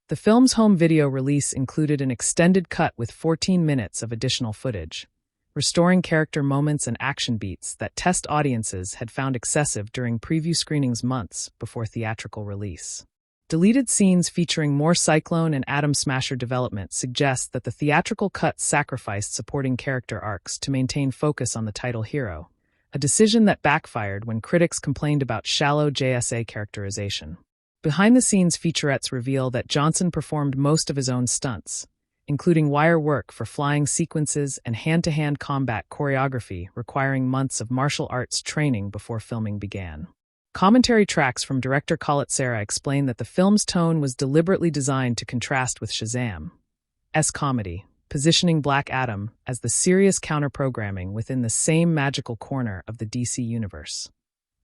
The film's home video release included an extended cut with 14 minutes of additional footage, restoring character moments and action beats that test audiences had found excessive during preview screenings months before theatrical release. Deleted scenes featuring more Cyclone and Atom Smasher development suggest that the theatrical cut sacrificed supporting character arcs to maintain focus on the title hero, a decision that backfired when critics complained about shallow JSA characterization. Behind-the-scenes featurettes reveal that Johnson performed most of his own stunts, including wire work for flying sequences and hand-to-hand combat choreography requiring months of martial arts training before filming began. Commentary tracks from director Khaled Serra explain that the film's tone was deliberately designed to contrast with Shazam's comedy, positioning Black Adam as the serious counter-programming within the same magical corner of the DC universe.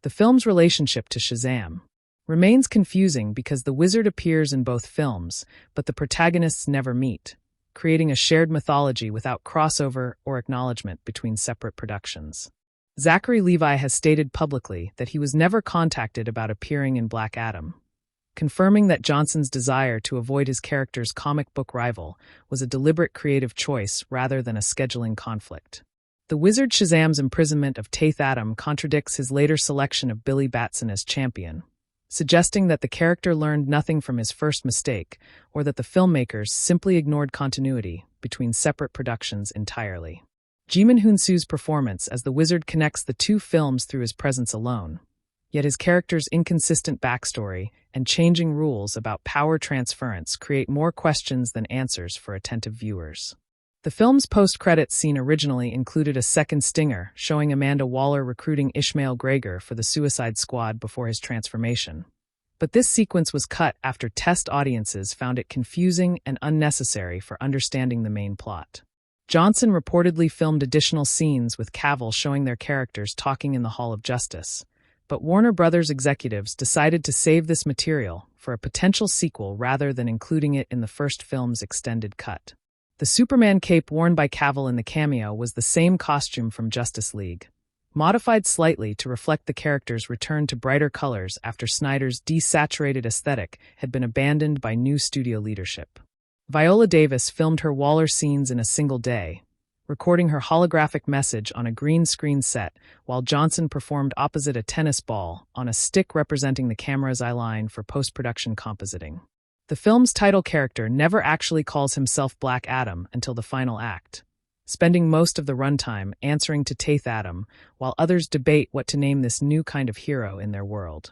The film's relationship to Shazam remains confusing because the wizard appears in both films, but the protagonists never meet, creating a shared mythology without crossover or acknowledgement between separate productions. Zachary Levi has stated publicly that he was never contacted about appearing in Black Adam, confirming that Johnson's desire to avoid his character's comic book rival was a deliberate creative choice rather than a scheduling conflict. The wizard Shazam's imprisonment of Taith Adam contradicts his later selection of Billy Batson as champion, suggesting that the character learned nothing from his first mistake or that the filmmakers simply ignored continuity between separate productions entirely. Jimin Hunsu's performance as the wizard connects the two films through his presence alone, yet his character's inconsistent backstory and changing rules about power transference create more questions than answers for attentive viewers. The film's post-credits scene originally included a second stinger showing Amanda Waller recruiting Ishmael Gregor for the Suicide Squad before his transformation, but this sequence was cut after test audiences found it confusing and unnecessary for understanding the main plot. Johnson reportedly filmed additional scenes with Cavill showing their characters talking in the Hall of Justice, but Warner Brothers executives decided to save this material for a potential sequel rather than including it in the first film's extended cut. The Superman cape worn by Cavill in the cameo was the same costume from Justice League, modified slightly to reflect the character's return to brighter colors after Snyder's desaturated aesthetic had been abandoned by new studio leadership. Viola Davis filmed her Waller scenes in a single day, recording her holographic message on a green screen set, while Johnson performed opposite a tennis ball on a stick representing the camera's eye line for post-production compositing. The film's title character never actually calls himself Black Adam until the final act, spending most of the runtime answering to Taith Adam, while others debate what to name this new kind of hero in their world.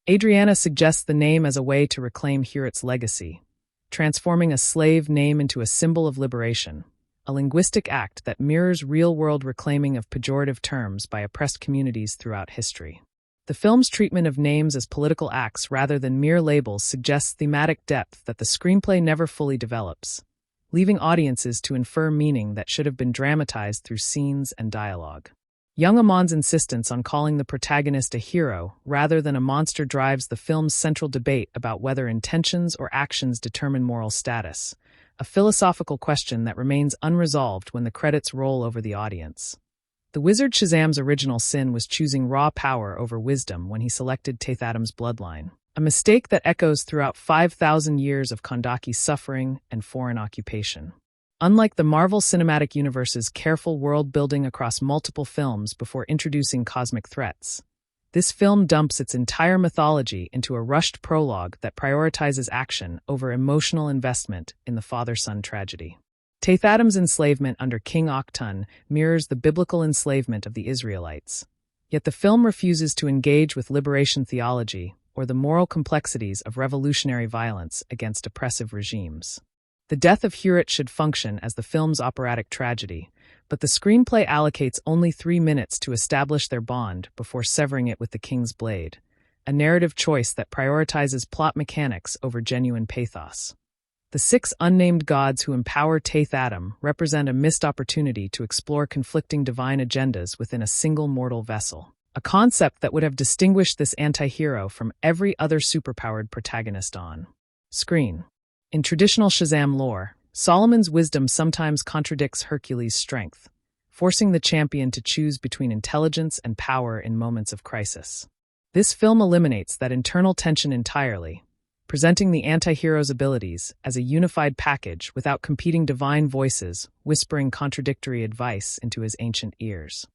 Adriana suggests the name as a way to reclaim Heorot's legacy, transforming a slave name into a symbol of liberation, a linguistic act that mirrors real-world reclaiming of pejorative terms by oppressed communities throughout history. The film's treatment of names as political acts rather than mere labels suggests thematic depth that the screenplay never fully develops, leaving audiences to infer meaning that should have been dramatized through scenes and dialogue. Young Amon's insistence on calling the protagonist a hero rather than a monster drives the film's central debate about whether intentions or actions determine moral status, a philosophical question that remains unresolved when the credits roll over the audience. The wizard Shazam's original sin was choosing raw power over wisdom when he selected Taith Adam's bloodline, a mistake that echoes throughout 5,000 years of Kondaki's suffering and foreign occupation. Unlike the Marvel Cinematic Universe's careful world-building across multiple films before introducing cosmic threats, this film dumps its entire mythology into a rushed prologue that prioritizes action over emotional investment in the father-son tragedy. Taith Adam's enslavement under King Aktun mirrors the biblical enslavement of the Israelites, yet the film refuses to engage with liberation theology or the moral complexities of revolutionary violence against oppressive regimes. The death of Heorot should function as the film's operatic tragedy, but the screenplay allocates only 3 minutes to establish their bond before severing it with the king's blade, a narrative choice that prioritizes plot mechanics over genuine pathos. The 6 unnamed gods who empower Taith Adam represent a missed opportunity to explore conflicting divine agendas within a single mortal vessel, a concept that would have distinguished this anti-hero from every other superpowered protagonist on screen. In traditional Shazam lore, Solomon's wisdom sometimes contradicts Hercules' strength, forcing the champion to choose between intelligence and power in moments of crisis. This film eliminates that internal tension entirely, presenting the anti-hero's abilities as a unified package without competing divine voices whispering contradictory advice into his ancient ears.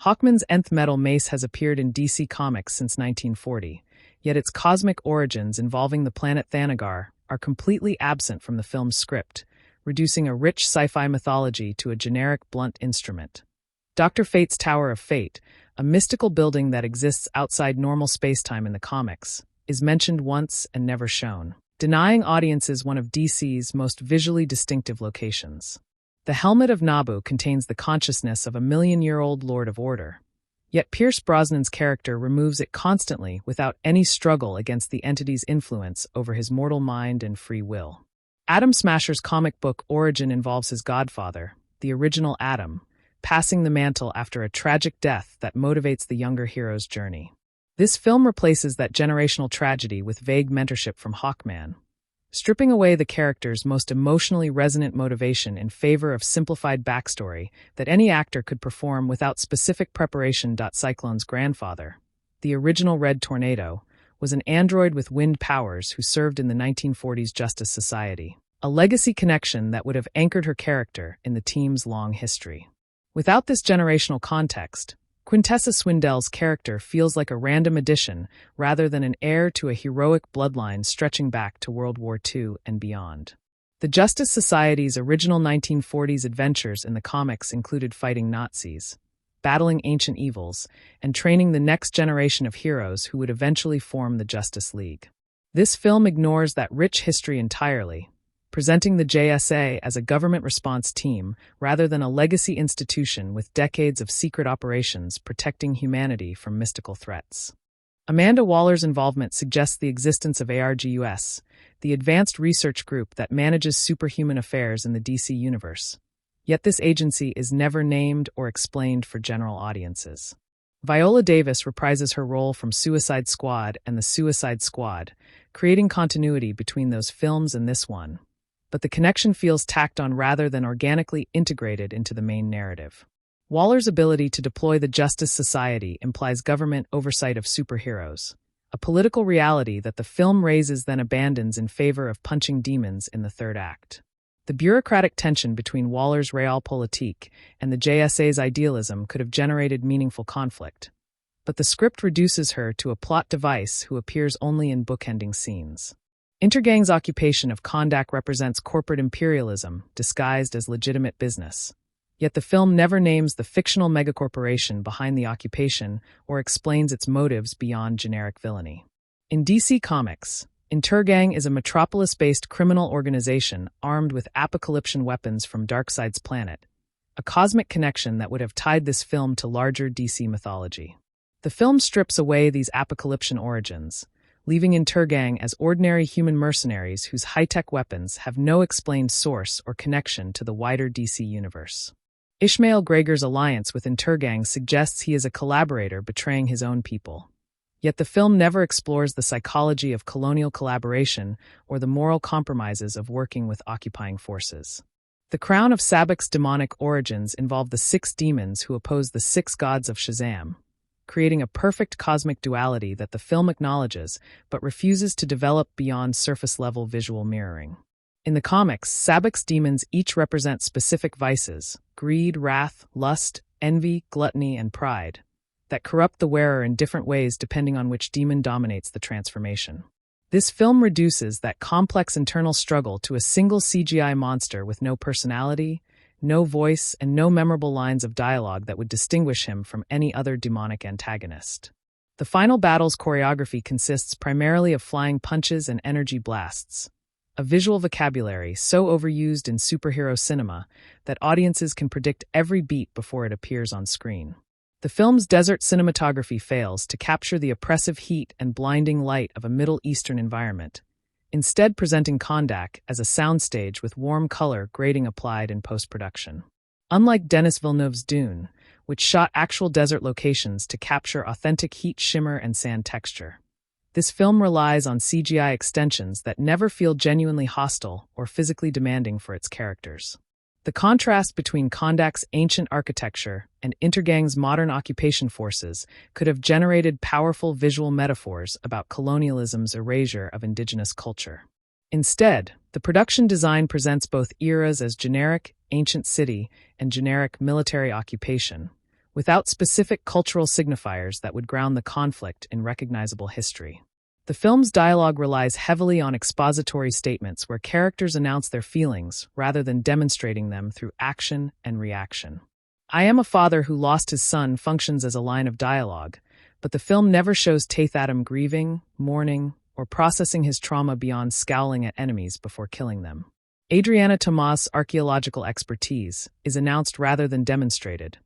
Hawkman's nth metal mace has appeared in DC Comics since 1940, yet its cosmic origins involving the planet Thanagar are completely absent from the film's script, reducing a rich sci-fi mythology to a generic blunt instrument. Dr. Fate's Tower of Fate, a mystical building that exists outside normal spacetime in the comics, is mentioned once and never shown, denying audiences one of DC's most visually distinctive locations. The Helmet of Nabu contains the consciousness of a million-year-old Lord of Order, yet Pierce Brosnan's character removes it constantly without any struggle against the entity's influence over his mortal mind and free will. Atom Smasher's comic book origin involves his godfather, the original Atom, passing the mantle after a tragic death that motivates the younger hero's journey. This film replaces that generational tragedy with vague mentorship from Hawkman, stripping away the character's most emotionally resonant motivation in favor of simplified backstory that any actor could perform without specific preparation. Cyclone's grandfather, the original Red Tornado, was an android with wind powers who served in the 1940s Justice Society, a legacy connection that would have anchored her character in the team's long history. Without this generational context, Quintessa Swindell's character feels like a random addition rather than an heir to a heroic bloodline stretching back to World War II and beyond. The Justice Society's original 1940s adventures in the comics included fighting Nazis, battling ancient evils, and training the next generation of heroes who would eventually form the Justice League. This film ignores that rich history entirely, presenting the JSA as a government response team rather than a legacy institution with decades of secret operations protecting humanity from mystical threats. Amanda Waller's involvement suggests the existence of ARGUS, the advanced research group that manages superhuman affairs in the DC universe. Yet this agency is never named or explained for general audiences. Viola Davis reprises her role from Suicide Squad and the Suicide Squad, creating continuity between those films and this one, but the connection feels tacked on rather than organically integrated into the main narrative. Waller's ability to deploy the Justice Society implies government oversight of superheroes, a political reality that the film raises then abandons in favor of punching demons in the third act. The bureaucratic tension between Waller's realpolitik and the JSA's idealism could have generated meaningful conflict. But the script reduces her to a plot device who appears only in bookending scenes. Intergang's occupation of Kondak represents corporate imperialism disguised as legitimate business. Yet the film never names the fictional megacorporation behind the occupation or explains its motives beyond generic villainy. In DC Comics, Intergang is a metropolis-based criminal organization armed with apocalyptic weapons from Darkseid's planet, a cosmic connection that would have tied this film to larger DC mythology. The film strips away these apocalyptic origins, leaving Intergang as ordinary human mercenaries whose high-tech weapons have no explained source or connection to the wider DC universe. Ishmael Gregor's alliance with Intergang suggests he is a collaborator betraying his own people. Yet the film never explores the psychology of colonial collaboration or the moral compromises of working with occupying forces. The crown of Sabac's demonic origins involve the 6 demons who oppose the 6 gods of Shazam, creating a perfect cosmic duality that the film acknowledges but refuses to develop beyond surface-level visual mirroring. In the comics, Sabac's demons each represent specific vices: greed, wrath, lust, envy, gluttony, and pride, that corrupt the wearer in different ways depending on which demon dominates the transformation. This film reduces that complex internal struggle to a single CGI monster with no personality, no voice, and no memorable lines of dialogue that would distinguish him from any other demonic antagonist. The final battle's choreography consists primarily of flying punches and energy blasts, a visual vocabulary so overused in superhero cinema that audiences can predict every beat before it appears on screen. The film's desert cinematography fails to capture the oppressive heat and blinding light of a Middle Eastern environment, instead presenting Kondak as a soundstage with warm color grading applied in post-production. Unlike Denis Villeneuve's Dune, which shot actual desert locations to capture authentic heat, shimmer, and sand texture, this film relies on CGI extensions that never feel genuinely hostile or physically demanding for its characters. The contrast between Kondak's ancient architecture and Intergang's modern occupation forces could have generated powerful visual metaphors about colonialism's erasure of indigenous culture. Instead, the production design presents both eras as generic ancient city and generic military occupation, without specific cultural signifiers that would ground the conflict in recognizable history. The film's dialogue relies heavily on expository statements where characters announce their feelings rather than demonstrating them through action and reaction. "I am a father who lost his son" functions as a line of dialogue, but the film never shows Tatham grieving, mourning, or processing his trauma beyond scowling at enemies before killing them. Adriana Tomas' archaeological expertise is announced rather than demonstrated,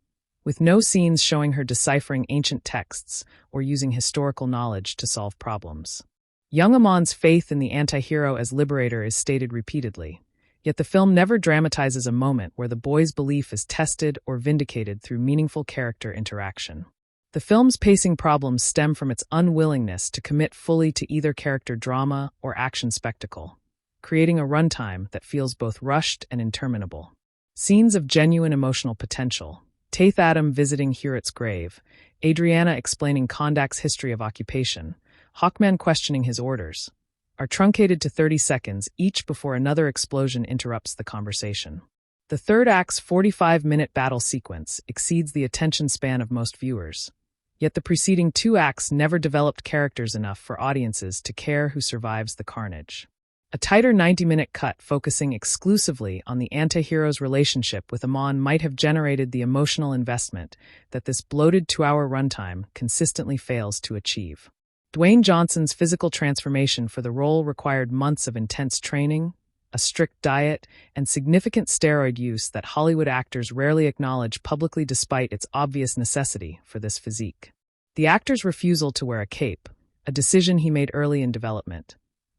with no scenes showing her deciphering ancient texts or using historical knowledge to solve problems. Young Amon's faith in the anti-hero as liberator is stated repeatedly, yet the film never dramatizes a moment where the boy's belief is tested or vindicated through meaningful character interaction. The film's pacing problems stem from its unwillingness to commit fully to either character drama or action spectacle, creating a runtime that feels both rushed and interminable. Scenes of genuine emotional potential, Tatham visiting Hewitt's grave, Adriana explaining Kondak's history of occupation, Hawkman questioning his orders, are truncated to 30 seconds each before another explosion interrupts the conversation. The third act's 45-minute battle sequence exceeds the attention span of most viewers, yet the preceding 2 acts never developed characters enough for audiences to care who survives the carnage. A tighter 90-minute cut focusing exclusively on the anti-hero's relationship with Amon might have generated the emotional investment that this bloated 2-hour runtime consistently fails to achieve. Dwayne Johnson's physical transformation for the role required months of intense training, a strict diet, and significant steroid use that Hollywood actors rarely acknowledge publicly despite its obvious necessity for this physique. The actor's refusal to wear a cape, a decision he made early in development,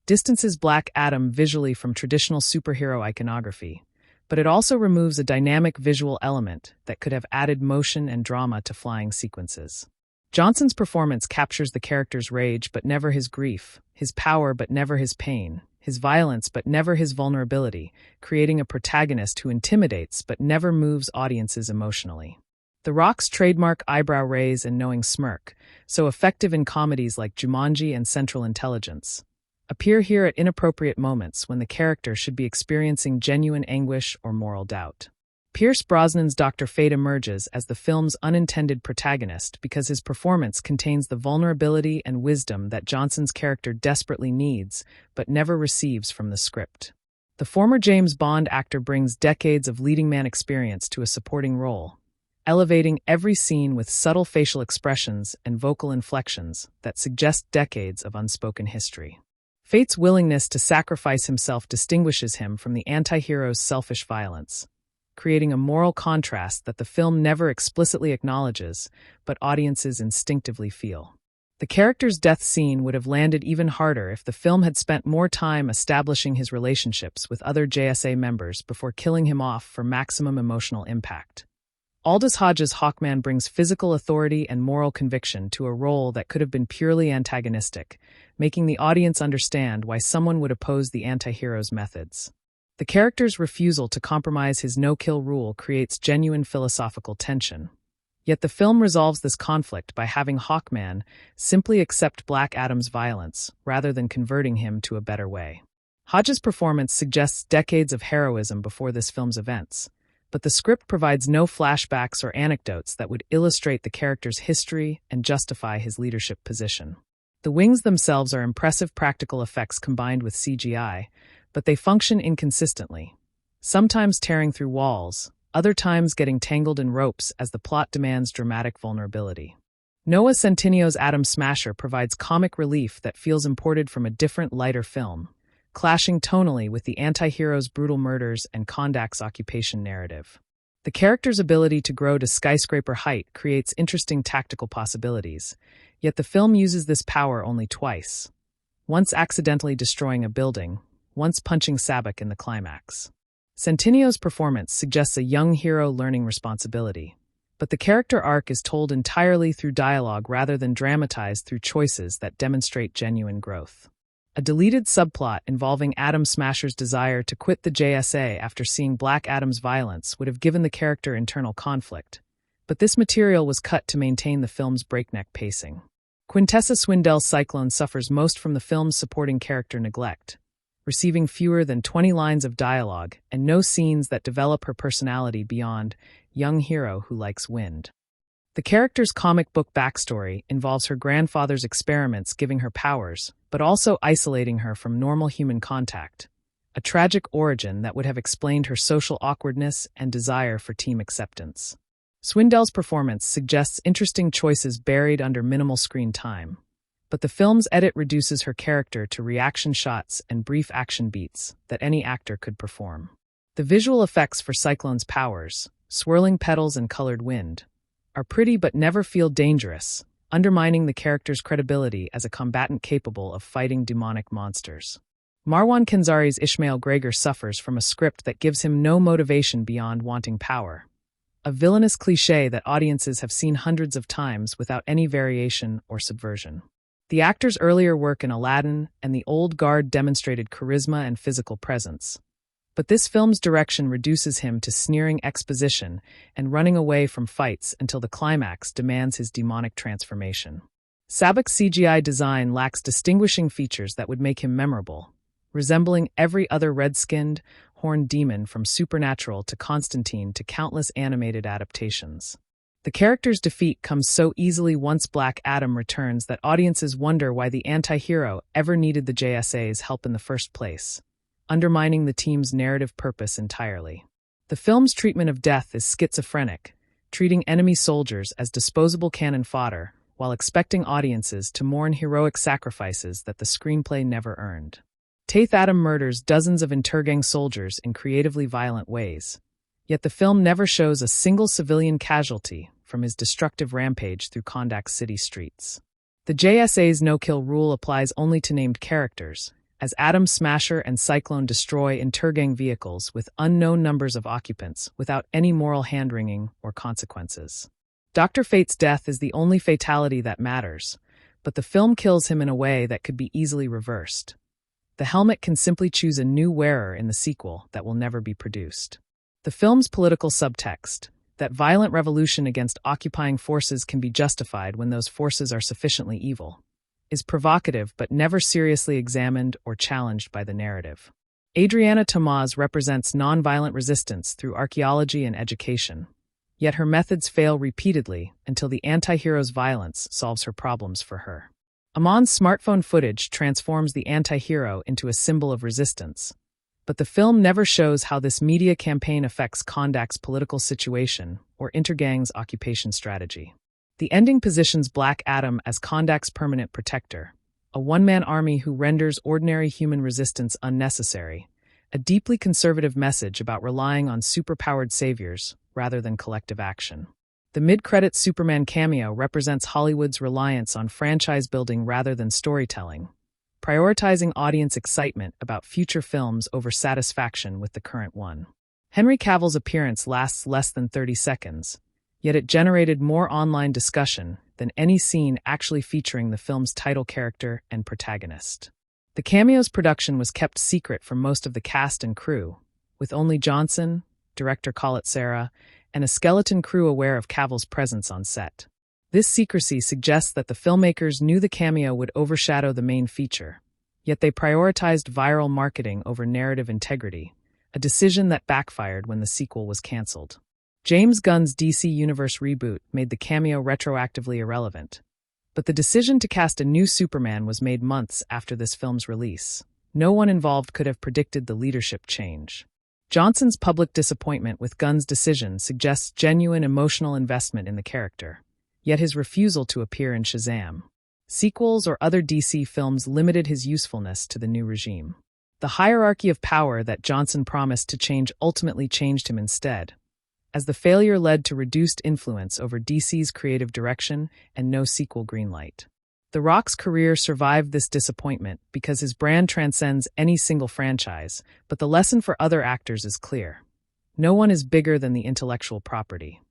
distances Black Adam visually from traditional superhero iconography, but it also removes a dynamic visual element that could have added motion and drama to flying sequences. Johnson's performance captures the character's rage but never his grief, his power but never his pain, his violence but never his vulnerability, creating a protagonist who intimidates but never moves audiences emotionally. The Rock's trademark eyebrow raise and knowing smirk, so effective in comedies like Jumanji and Central Intelligence, appear here at inappropriate moments when the character should be experiencing genuine anguish or moral doubt. Pierce Brosnan's Dr. Fate emerges as the film's unintended protagonist because his performance contains the vulnerability and wisdom that Johnson's character desperately needs but never receives from the script. The former James Bond actor brings decades of leading man experience to a supporting role, elevating every scene with subtle facial expressions and vocal inflections that suggest decades of unspoken history. Fate's willingness to sacrifice himself distinguishes him from the anti-hero's selfish violence, creating a moral contrast that the film never explicitly acknowledges, but audiences instinctively feel. The character's death scene would have landed even harder if the film had spent more time establishing his relationships with other JSA members before killing him off for maximum emotional impact. Aldous Hodge's Hawkman brings physical authority and moral conviction to a role that could have been purely antagonistic, making the audience understand why someone would oppose the anti-hero's methods. The character's refusal to compromise his no-kill rule creates genuine philosophical tension. Yet the film resolves this conflict by having Hawkman simply accept Black Adam's violence rather than converting him to a better way. Hodge's performance suggests decades of heroism before this film's events, but the script provides no flashbacks or anecdotes that would illustrate the character's history and justify his leadership position. The wings themselves are impressive practical effects combined with CGI, but they function inconsistently, sometimes tearing through walls, other times getting tangled in ropes as the plot demands dramatic vulnerability. Noah Centinio's Atom Smasher provides comic relief that feels imported from a different, lighter film, clashing tonally with the anti-hero's brutal murders and Kondak's occupation narrative. The character's ability to grow to skyscraper height creates interesting tactical possibilities, yet the film uses this power only twice, once accidentally destroying a building, once punching Sabak in the climax. Centinio's performance suggests a young hero learning responsibility, but the character arc is told entirely through dialogue rather than dramatized through choices that demonstrate genuine growth. A deleted subplot involving Atom Smasher's desire to quit the JSA after seeing Black Adam's violence would have given the character internal conflict, but this material was cut to maintain the film's breakneck pacing. Quintessa Swindell's Cyclone suffers most from the film's supporting character neglect, receiving fewer than 20 lines of dialogue and no scenes that develop her personality beyond young hero who likes wind. The character's comic book backstory involves her grandfather's experiments giving her powers, but also isolating her from normal human contact, a tragic origin that would have explained her social awkwardness and desire for team acceptance. Swindell's performance suggests interesting choices buried under minimal screen time, but the film's edit reduces her character to reaction shots and brief action beats that any actor could perform. The visual effects for Cyclone's powers, swirling petals and colored wind, are pretty but never feel dangerous, undermining the character's credibility as a combatant capable of fighting demonic monsters. Marwan Kenzari's Ishmael Gregor suffers from a script that gives him no motivation beyond wanting power, a villainous cliché that audiences have seen hundreds of times without any variation or subversion. The actor's earlier work in Aladdin and The Old Guard demonstrated charisma and physical presence, but this film's direction reduces him to sneering exposition and running away from fights until the climax demands his demonic transformation. Sabak's CGI design lacks distinguishing features that would make him memorable, resembling every other red-skinned, horned demon from Supernatural to Constantine to countless animated adaptations. The character's defeat comes so easily once Black Adam returns that audiences wonder why the anti-hero ever needed the JSA's help in the first place, undermining the team's narrative purpose entirely. The film's treatment of death is schizophrenic, treating enemy soldiers as disposable cannon fodder while expecting audiences to mourn heroic sacrifices that the screenplay never earned. Taith Adam murders dozens of Intergang soldiers in creatively violent ways, yet the film never shows a single civilian casualty from his destructive rampage through Kondak's city streets. The JSA's no-kill rule applies only to named characters, as Atom Smasher and Cyclone destroy Intergang vehicles with unknown numbers of occupants without any moral hand-wringing or consequences. Dr. Fate's death is the only fatality that matters, but the film kills him in a way that could be easily reversed. The helmet can simply choose a new wearer in the sequel that will never be produced. The film's political subtext, that violent revolution against occupying forces can be justified when those forces are sufficiently evil, is provocative but never seriously examined or challenged by the narrative. Adriana Tomaz represents nonviolent resistance through archaeology and education. Yet her methods fail repeatedly until the anti-hero's violence solves her problems for her. Amon's smartphone footage transforms the anti-hero into a symbol of resistance. But the film never shows how this media campaign affects Kondak's political situation or Intergang's occupation strategy. The ending positions Black Adam as Kondak's permanent protector, a one-man army who renders ordinary human resistance unnecessary, a deeply conservative message about relying on superpowered saviors rather than collective action. The mid-credits Superman cameo represents Hollywood's reliance on franchise building rather than storytelling, prioritizing audience excitement about future films over satisfaction with the current one. Henry Cavill's appearance lasts less than 30 seconds, yet it generated more online discussion than any scene actually featuring the film's title character and protagonist. The cameo's production was kept secret from most of the cast and crew, with only Johnson, director Khaled Serra, and a skeleton crew aware of Cavill's presence on set. This secrecy suggests that the filmmakers knew the cameo would overshadow the main feature, yet they prioritized viral marketing over narrative integrity, a decision that backfired when the sequel was canceled. James Gunn's DC Universe reboot made the cameo retroactively irrelevant, but the decision to cast a new Superman was made months after this film's release. No one involved could have predicted the leadership change. Johnson's public disappointment with Gunn's decision suggests genuine emotional investment in the character, yet his refusal to appear in Shazam. Sequels or other DC films limited his usefulness to the new regime. The hierarchy of power that Johnson promised to change ultimately changed him instead, as the failure led to reduced influence over DC's creative direction and no sequel greenlight. The Rock's career survived this disappointment because his brand transcends any single franchise, but the lesson for other actors is clear. No one is bigger than the intellectual property.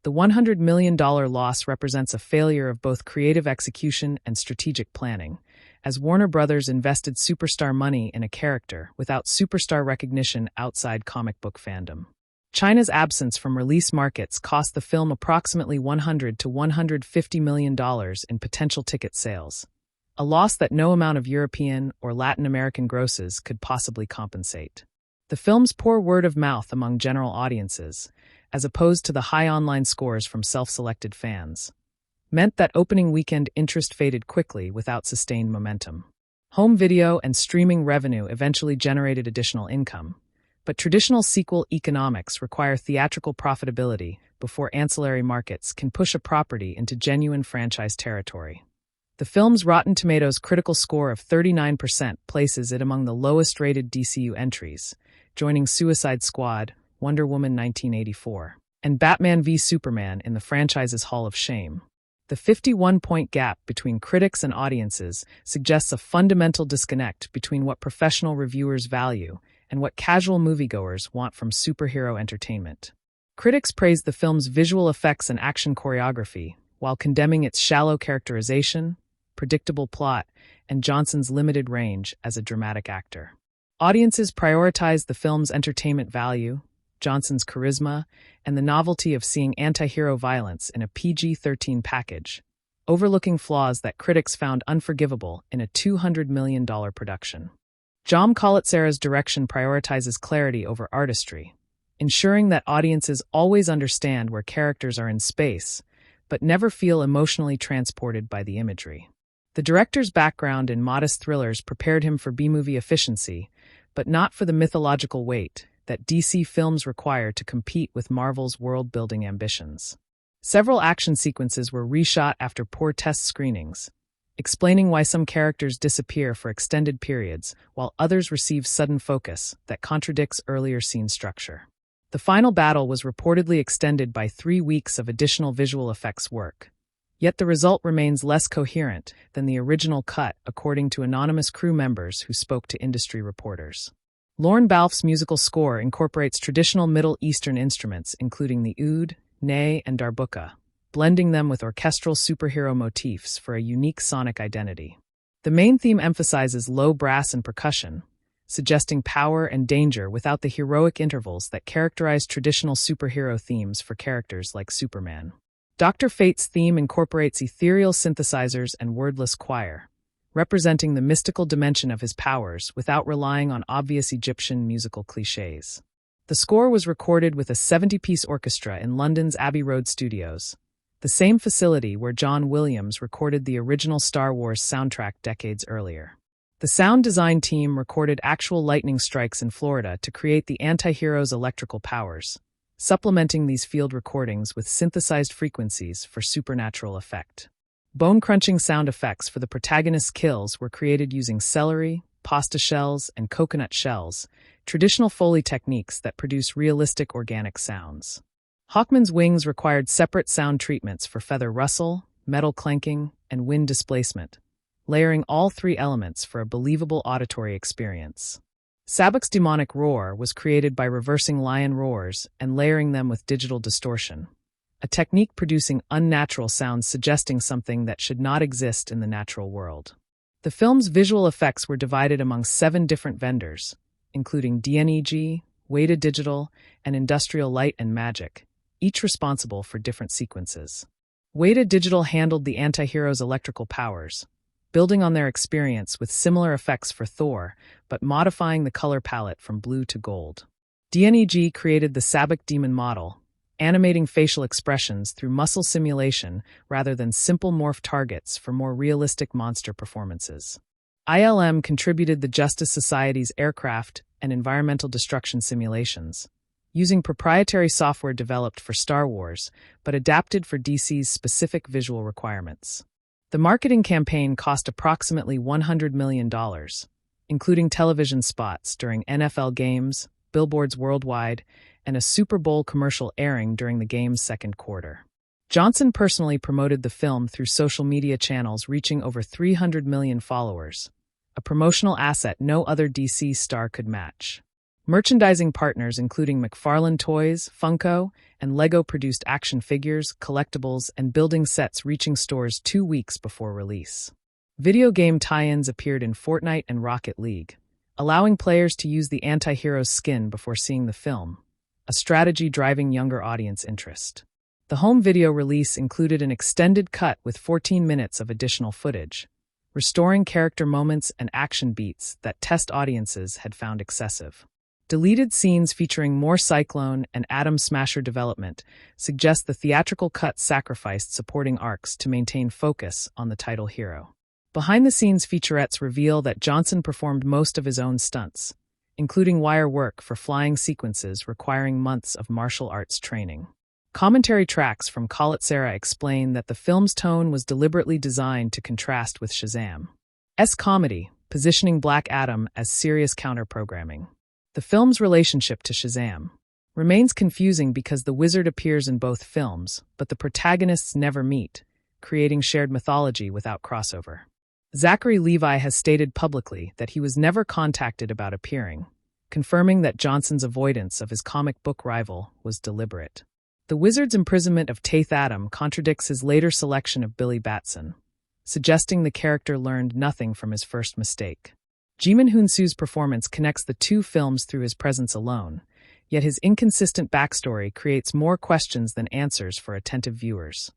The $100 million loss represents a failure of both creative execution and strategic planning, as Warner Brothers invested superstar money in a character without superstar recognition outside comic book fandom. China's absence from release markets cost the film approximately $100 to $150 million in potential ticket sales, a loss that no amount of European or Latin American grosses could possibly compensate. The film's poor word of mouth among general audiences, as opposed to the high online scores from self-selected fans, meant that opening weekend interest faded quickly without sustained momentum. Home video and streaming revenue eventually generated additional income, but traditional sequel economics require theatrical profitability before ancillary markets can push a property into genuine franchise territory. The film's Rotten Tomatoes critical score of 39% places it among the lowest-rated DCU entries, joining Suicide Squad, Wonder Woman 1984, and Batman v Superman in the franchise's Hall of Shame. The 51-point gap between critics and audiences suggests a fundamental disconnect between what professional reviewers value and what casual moviegoers want from superhero entertainment. Critics praised the film's visual effects and action choreography, while condemning its shallow characterization, predictable plot, and Johnson's limited range as a dramatic actor. Audiences prioritized the film's entertainment value, Johnson's charisma, and the novelty of seeing anti-hero violence in a PG-13 package, overlooking flaws that critics found unforgivable in a $200 million production. Jaume Collet-Serra's direction prioritizes clarity over artistry, ensuring that audiences always understand where characters are in space, but never feel emotionally transported by the imagery. The director's background in modest thrillers prepared him for B-movie efficiency, but not for the mythological weight that DC films require to compete with Marvel's world-building ambitions. Several action sequences were reshot after poor test screenings, explaining why some characters disappear for extended periods while others receive sudden focus that contradicts earlier scene structure. The final battle was reportedly extended by 3 weeks of additional visual effects work. Yet the result remains less coherent than the original cut, according to anonymous crew members who spoke to industry reporters. Lorne Balfe's musical score incorporates traditional Middle Eastern instruments, including the oud, ney, and darbuka, blending them with orchestral superhero motifs for a unique sonic identity. The main theme emphasizes low brass and percussion, suggesting power and danger without the heroic intervals that characterize traditional superhero themes for characters like Superman. Dr. Fate's theme incorporates ethereal synthesizers and wordless choir, representing the mystical dimension of his powers without relying on obvious Egyptian musical clichés. The score was recorded with a 70-piece orchestra in London's Abbey Road Studios, the same facility where John Williams recorded the original Star Wars soundtrack decades earlier. The sound design team recorded actual lightning strikes in Florida to create the anti-hero's electrical powers, supplementing these field recordings with synthesized frequencies for supernatural effect. Bone-crunching sound effects for the protagonist's kills were created using celery, pasta shells, and coconut shells, traditional Foley techniques that produce realistic organic sounds. Hawkman's wings required separate sound treatments for feather rustle, metal clanking, and wind displacement, layering all three elements for a believable auditory experience. Sabac's demonic roar was created by reversing lion roars and layering them with digital distortion, a technique producing unnatural sounds suggesting something that should not exist in the natural world. The film's visual effects were divided among 7 different vendors, including DNEG, Weta Digital, and Industrial Light and Magic, each responsible for different sequences. Weta Digital handled the anti-hero's electrical powers, building on their experience with similar effects for Thor, but modifying the color palette from blue to gold. DNEG created the Sabac demon model, animating facial expressions through muscle simulation rather than simple morph targets for more realistic monster performances. ILM contributed the Justice Society's aircraft and environmental destruction simulations, using proprietary software developed for Star Wars but adapted for DC's specific visual requirements. The marketing campaign cost approximately $100 million, including television spots during NFL games, billboards worldwide, and a Super Bowl commercial airing during the game's second quarter. Johnson personally promoted the film through social media channels reaching over 300 million followers, a promotional asset no other DC star could match. Merchandising partners including McFarlane Toys, Funko, and LEGO produced action figures, collectibles, and building sets reaching stores 2 weeks before release. Video game tie-ins appeared in Fortnite and Rocket League, allowing players to use the anti-hero's skin before seeing the film, a strategy driving younger audience interest. The home video release included an extended cut with 14 minutes of additional footage, restoring character moments and action beats that test audiences had found excessive. Deleted scenes featuring more Cyclone and Atom Smasher development suggest the theatrical cut sacrificed supporting arcs to maintain focus on the title hero. Behind-the-scenes featurettes reveal that Johnson performed most of his own stunts, including wire work for flying sequences requiring months of martial arts training. Commentary tracks from Khaled Serra explain that the film's tone was deliberately designed to contrast with Shazam's comedy, positioning Black Adam as serious counter-programming. The film's relationship to Shazam remains confusing because the wizard appears in both films, but the protagonists never meet, creating shared mythology without crossover. Zachary Levi has stated publicly that he was never contacted about appearing, confirming that Johnson's avoidance of his comic book rival was deliberate. The wizard's imprisonment of Taith Adam contradicts his later selection of Billy Batson, suggesting the character learned nothing from his first mistake. Jimin Hunsu's performance connects the two films through his presence alone, yet his inconsistent backstory creates more questions than answers for attentive viewers.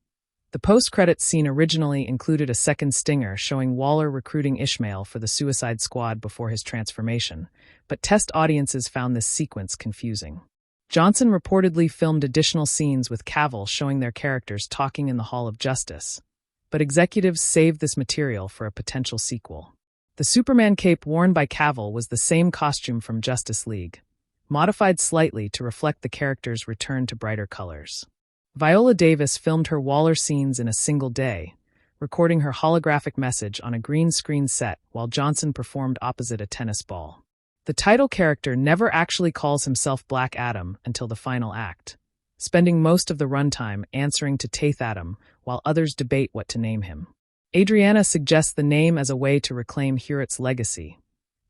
The post-credits scene originally included a second stinger showing Waller recruiting Ishmael for the Suicide Squad before his transformation, but test audiences found this sequence confusing. Johnson reportedly filmed additional scenes with Cavill showing their characters talking in the Hall of Justice, but executives saved this material for a potential sequel. The Superman cape worn by Cavill was the same costume from Justice League, modified slightly to reflect the character's return to brighter colors. Viola Davis filmed her Waller scenes in a single day, recording her holographic message on a green screen set while Johnson performed opposite a tennis ball. The title character never actually calls himself Black Adam until the final act, spending most of the runtime answering to Taith Adam while others debate what to name him. Adriana suggests the name as a way to reclaim Hurrit's legacy,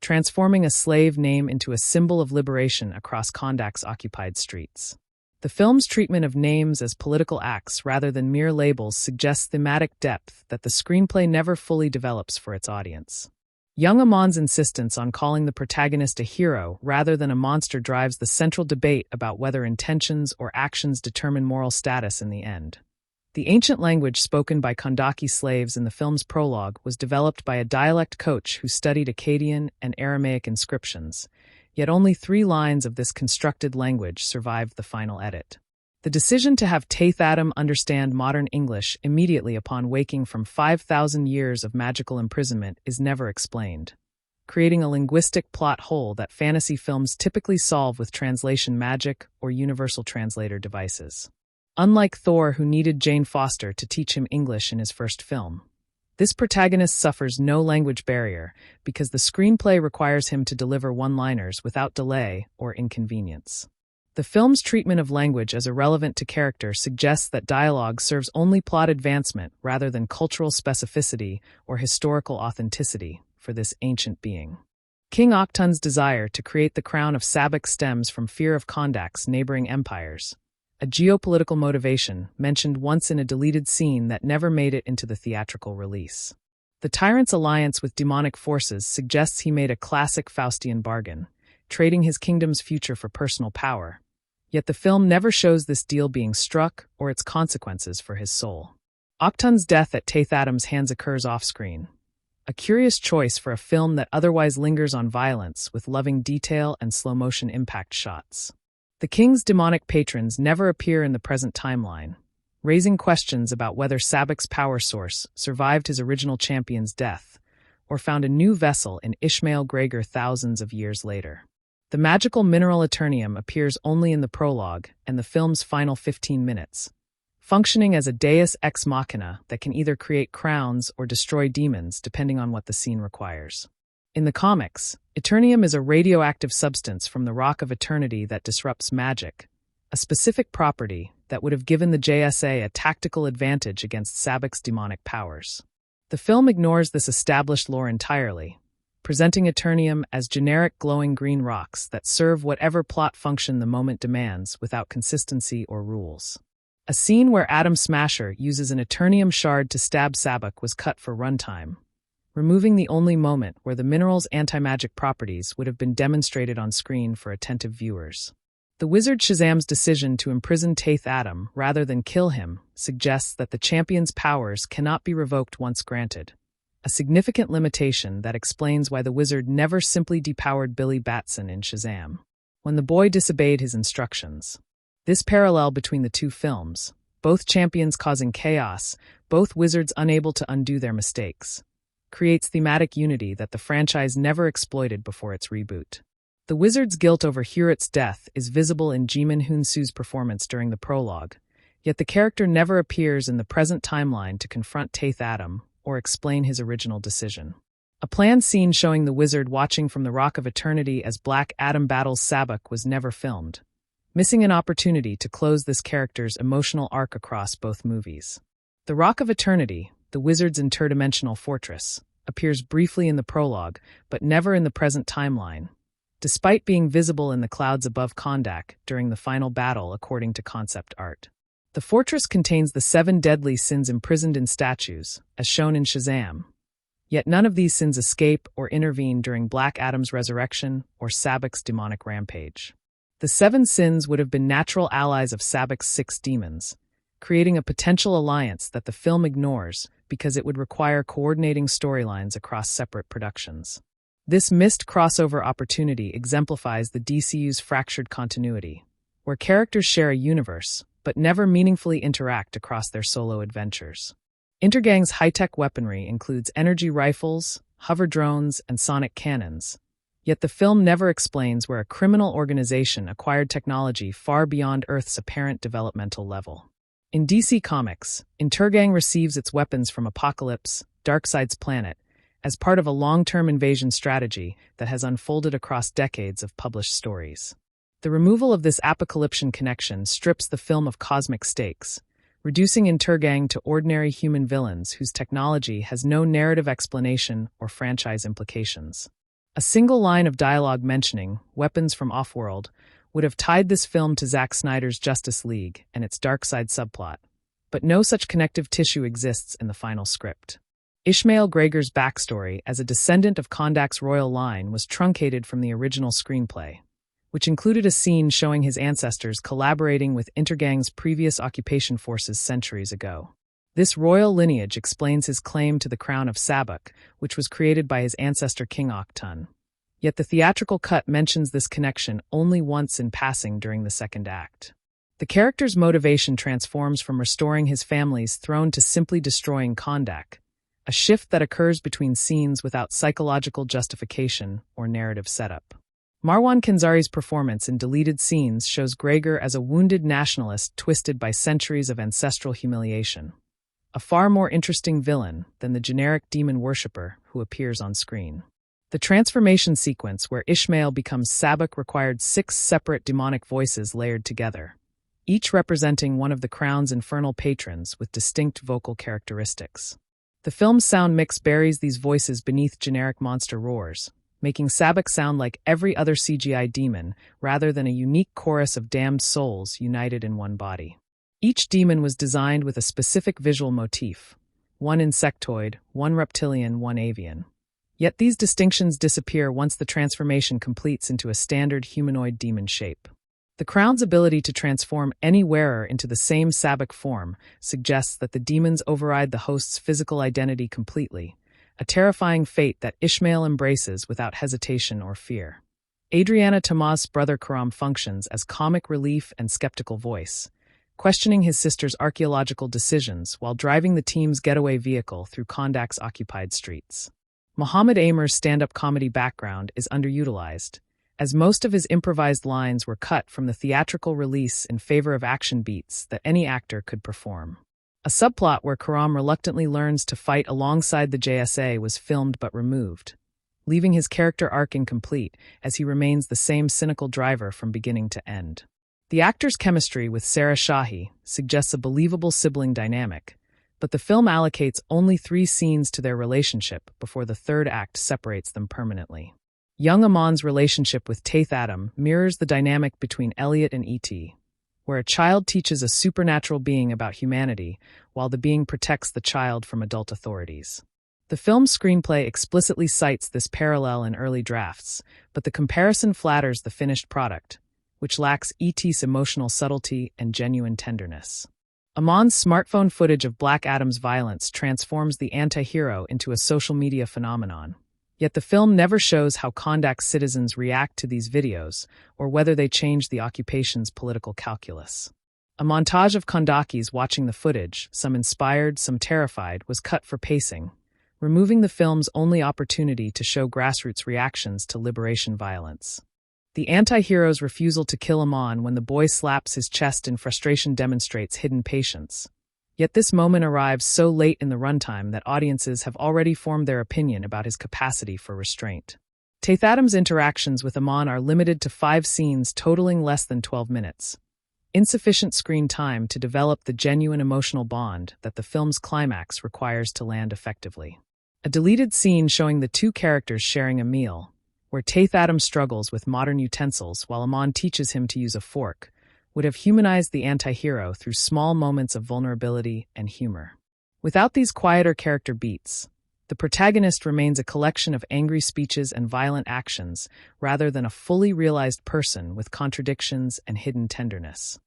transforming a slave name into a symbol of liberation across Kondak's occupied streets. The film's treatment of names as political acts rather than mere labels suggests thematic depth that the screenplay never fully develops for its audience. Young Amon's insistence on calling the protagonist a hero rather than a monster drives the central debate about whether intentions or actions determine moral status in the end. The ancient language spoken by Kandaki slaves in the film's prologue was developed by a dialect coach who studied Akkadian and Aramaic inscriptions, yet only 3 lines of this constructed language survived the final edit. The decision to have Taith Adam understand modern English immediately upon waking from 5,000 years of magical imprisonment is never explained, creating a linguistic plot hole that fantasy films typically solve with translation magic or universal translator devices. Unlike Thor, who needed Jane Foster to teach him English in his first film, this protagonist suffers no language barrier because the screenplay requires him to deliver one-liners without delay or inconvenience. The film's treatment of language as irrelevant to character suggests that dialogue serves only plot advancement rather than cultural specificity or historical authenticity for this ancient being. King Oktun's desire to create the crown of Sabak stems from fear of Kandak's neighboring empires, a geopolitical motivation mentioned once in a deleted scene that never made it into the theatrical release. The tyrant's alliance with demonic forces suggests he made a classic Faustian bargain, trading his kingdom's future for personal power. Yet the film never shows this deal being struck or its consequences for his soul. Oktun's death at Taith Adam's hands occurs off-screen, a curious choice for a film that otherwise lingers on violence with loving detail and slow-motion impact shots. The king's demonic patrons never appear in the present timeline, raising questions about whether Sabak's power source survived his original champion's death or found a new vessel in Ishmael Gregor thousands of years later. The magical mineral Eternium appears only in the prologue and the film's final 15 minutes, functioning as a deus ex machina that can either create crowns or destroy demons depending on what the scene requires. In the comics, Eternium is a radioactive substance from the Rock of Eternity that disrupts magic, a specific property that would have given the JSA a tactical advantage against Sabak's demonic powers. The film ignores this established lore entirely, presenting Eternium as generic glowing green rocks that serve whatever plot function the moment demands without consistency or rules. A scene where Adam Smasher uses an Eternium shard to stab Sabak was cut for runtime, removing the only moment where the mineral's anti-magic properties would have been demonstrated on screen for attentive viewers. The wizard Shazam's decision to imprison Taith Adam rather than kill him suggests that the champion's powers cannot be revoked once granted, a significant limitation that explains why the wizard never simply depowered Billy Batson in Shazam when the boy disobeyed his instructions. This parallel between the two films, both champions causing chaos, both wizards unable to undo their mistakes, creates thematic unity that the franchise never exploited before its reboot. The wizard's guilt over Hurit's death is visible in Jimin Hunsu's performance during the prologue, yet the character never appears in the present timeline to confront Taith Adam or explain his original decision. A planned scene showing the wizard watching from the Rock of Eternity as Black Adam battles Sabak was never filmed, missing an opportunity to close this character's emotional arc across both movies. The Rock of Eternity, the wizard's interdimensional fortress, appears briefly in the prologue, but never in the present timeline, despite being visible in the clouds above Kondak during the final battle according to concept art. The fortress contains the 7 deadly sins imprisoned in statues, as shown in Shazam, yet none of these sins escape or intervene during Black Adam's resurrection or Sabak's demonic rampage. The 7 sins would have been natural allies of Sabak's 6 demons, creating a potential alliance that the film ignores because it would require coordinating storylines across separate productions. This missed crossover opportunity exemplifies the DCU's fractured continuity, where characters share a universe, but never meaningfully interact across their solo adventures. Intergang's high-tech weaponry includes energy rifles, hover drones, and sonic cannons, yet the film never explains where a criminal organization acquired technology far beyond Earth's apparent developmental level. In DC Comics, Intergang receives its weapons from Apocalypse, Darkseid's planet, as part of a long-term invasion strategy that has unfolded across decades of published stories. The removal of this apocalyptian connection strips the film of cosmic stakes, reducing Intergang to ordinary human villains whose technology has no narrative explanation or franchise implications. A single line of dialogue mentioning weapons from Offworld would have tied this film to Zack Snyder's Justice League and its Darkseid subplot, but no such connective tissue exists in the final script. Ishmael Gregor's backstory as a descendant of Kondak's royal line was truncated from the original screenplay, which included a scene showing his ancestors collaborating with Intergang's previous occupation forces centuries ago. This royal lineage explains his claim to the crown of Sabak, which was created by his ancestor King Aktun. Yet the theatrical cut mentions this connection only once in passing during the second act. The character's motivation transforms from restoring his family's throne to simply destroying Kondak, a shift that occurs between scenes without psychological justification or narrative setup. Marwan Kenzari's performance in deleted scenes shows Gregor as a wounded nationalist twisted by centuries of ancestral humiliation, a far more interesting villain than the generic demon worshipper who appears on screen. The transformation sequence where Ishmael becomes Sabak required 6 separate demonic voices layered together, each representing one of the crown's infernal patrons with distinct vocal characteristics. The film's sound mix buries these voices beneath generic monster roars, making Sabak sound like every other CGI demon rather than a unique chorus of damned souls united in one body. Each demon was designed with a specific visual motif, one insectoid, one reptilian, one avian. Yet these distinctions disappear once the transformation completes into a standard humanoid demon shape. The crown's ability to transform any wearer into the same Sabak form suggests that the demons override the host's physical identity completely, a terrifying fate that Ishmael embraces without hesitation or fear. Adriana Tomas' brother Karam functions as comic relief and skeptical voice, questioning his sister's archaeological decisions while driving the team's getaway vehicle through Kondak's occupied streets. Muhammad Amer's stand-up comedy background is underutilized, as most of his improvised lines were cut from the theatrical release in favor of action beats that any actor could perform. A subplot where Karam reluctantly learns to fight alongside the JSA was filmed but removed, leaving his character arc incomplete as he remains the same cynical driver from beginning to end. The actor's chemistry with Sarah Shahi suggests a believable sibling dynamic, but the film allocates only 3 scenes to their relationship before the third act separates them permanently. Young Amon's relationship with Taith Adam mirrors the dynamic between Elliot and E.T., where a child teaches a supernatural being about humanity while the being protects the child from adult authorities. The film's screenplay explicitly cites this parallel in early drafts, but the comparison flatters the finished product, which lacks E.T.'s emotional subtlety and genuine tenderness. Amon's smartphone footage of Black Adam's violence transforms the anti-hero into a social media phenomenon. Yet the film never shows how Kondak's citizens react to these videos or whether they change the occupation's political calculus. A montage of Kondakis watching the footage, some inspired, some terrified, was cut for pacing, removing the film's only opportunity to show grassroots reactions to liberation violence. The anti-hero's refusal to kill Amon when the boy slaps his chest in frustration demonstrates hidden patience. Yet this moment arrives so late in the runtime that audiences have already formed their opinion about his capacity for restraint. Taith Adam's interactions with Amon are limited to 5 scenes totaling less than 12 minutes. Insufficient screen time to develop the genuine emotional bond that the film's climax requires to land effectively. A deleted scene showing the 2 characters sharing a meal, where Taith Adam struggles with modern utensils while Amon teaches him to use a fork, would have humanized the anti-hero through small moments of vulnerability and humor. Without these quieter character beats, the protagonist remains a collection of angry speeches and violent actions rather than a fully realized person with contradictions and hidden tenderness.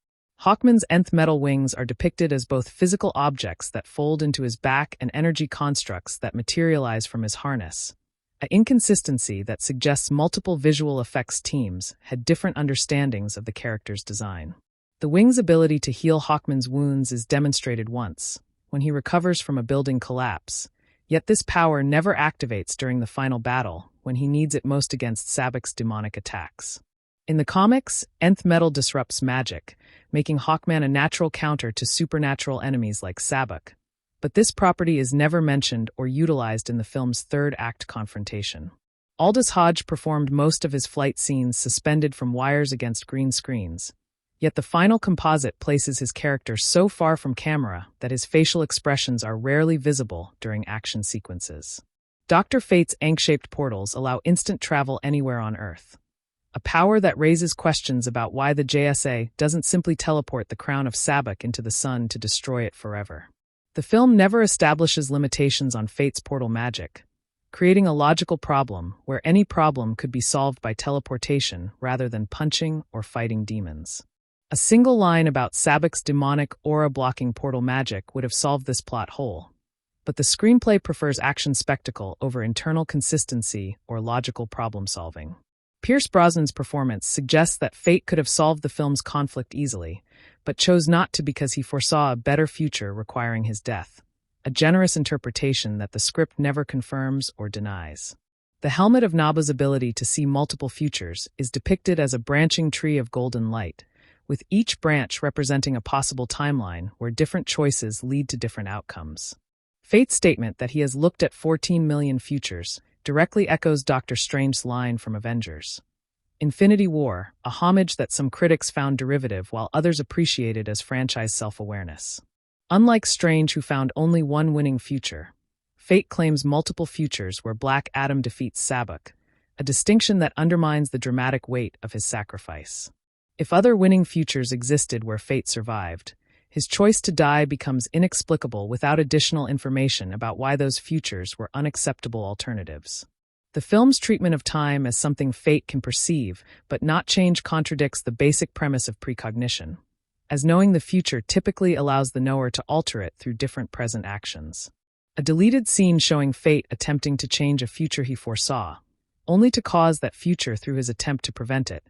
Hawkman's nth metal wings are depicted as both physical objects that fold into his back and energy constructs that materialize from his harness, an inconsistency that suggests multiple visual effects teams had different understandings of the character's design. The wing's ability to heal Hawkman's wounds is demonstrated once, when he recovers from a building collapse, yet this power never activates during the final battle, when he needs it most against Sabak's demonic attacks. In the comics, nth metal disrupts magic, making Hawkman a natural counter to supernatural enemies like Sabak, but this property is never mentioned or utilized in the film's third act confrontation. Aldous Hodge performed most of his flight scenes suspended from wires against green screens, yet the final composite places his character so far from camera that his facial expressions are rarely visible during action sequences. Dr. Fate's ank-shaped portals allow instant travel anywhere on Earth, a power that raises questions about why the JSA doesn't simply teleport the crown of Sabak into the sun to destroy it forever. The film never establishes limitations on Fate's portal magic, creating a logical problem where any problem could be solved by teleportation rather than punching or fighting demons. A single line about Sabac's demonic aura-blocking portal magic would have solved this plot hole. But the screenplay prefers action spectacle over internal consistency or logical problem-solving. Pierce Brosnan's performance suggests that fate could have solved the film's conflict easily, but chose not to because he foresaw a better future requiring his death, a generous interpretation that the script never confirms or denies. The helmet of Naba's ability to see multiple futures is depicted as a branching tree of golden light, with each branch representing a possible timeline where different choices lead to different outcomes. Fate's statement that he has looked at 14 million futures directly echoes Doctor Strange's line from Avengers. Infinity War, a homage that some critics found derivative while others appreciated as franchise self-awareness. Unlike Strange, who found only one winning future, Fate claims multiple futures where Black Adam defeats Sabbac, a distinction that undermines the dramatic weight of his sacrifice. If other winning futures existed where Fate survived, his choice to die becomes inexplicable without additional information about why those futures were unacceptable alternatives. The film's treatment of time as something fate can perceive but not change contradicts the basic premise of precognition, as knowing the future typically allows the knower to alter it through different present actions. A deleted scene showing Fate attempting to change a future he foresaw, only to cause that future through his attempt to prevent it,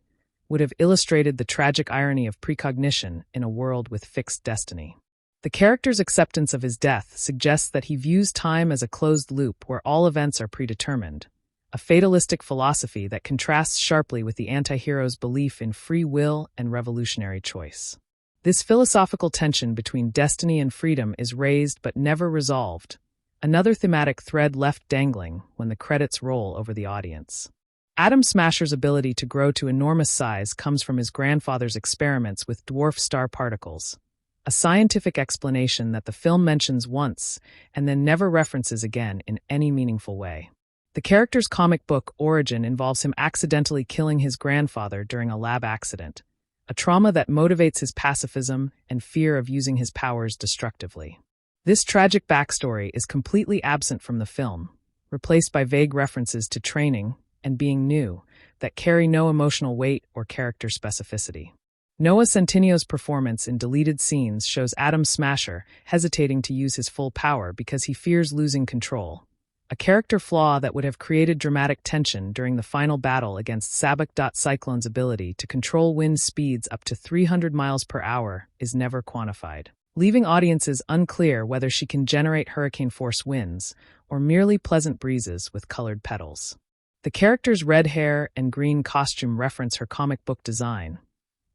would have illustrated the tragic irony of precognition in a world with fixed destiny. The character's acceptance of his death suggests that he views time as a closed loop where all events are predetermined, a fatalistic philosophy that contrasts sharply with the anti-hero's belief in free will and revolutionary choice. This philosophical tension between destiny and freedom is raised but never resolved, another thematic thread left dangling when the credits roll over the audience. Atom Smasher's ability to grow to enormous size comes from his grandfather's experiments with dwarf star particles, a scientific explanation that the film mentions once and then never references again in any meaningful way. The character's comic book origin involves him accidentally killing his grandfather during a lab accident, a trauma that motivates his pacifism and fear of using his powers destructively. This tragic backstory is completely absent from the film, replaced by vague references to training and being new that carry no emotional weight or character specificity. Noah Centinio's performance in deleted scenes shows Atom Smasher hesitating to use his full power because he fears losing control, a character flaw that would have created dramatic tension during the final battle against Sabbac. Cyclone's ability to control wind speeds up to 300 miles per hour is never quantified, leaving audiences unclear whether she can generate hurricane-force winds or merely pleasant breezes with colored petals. The character's red hair and green costume reference her comic book design,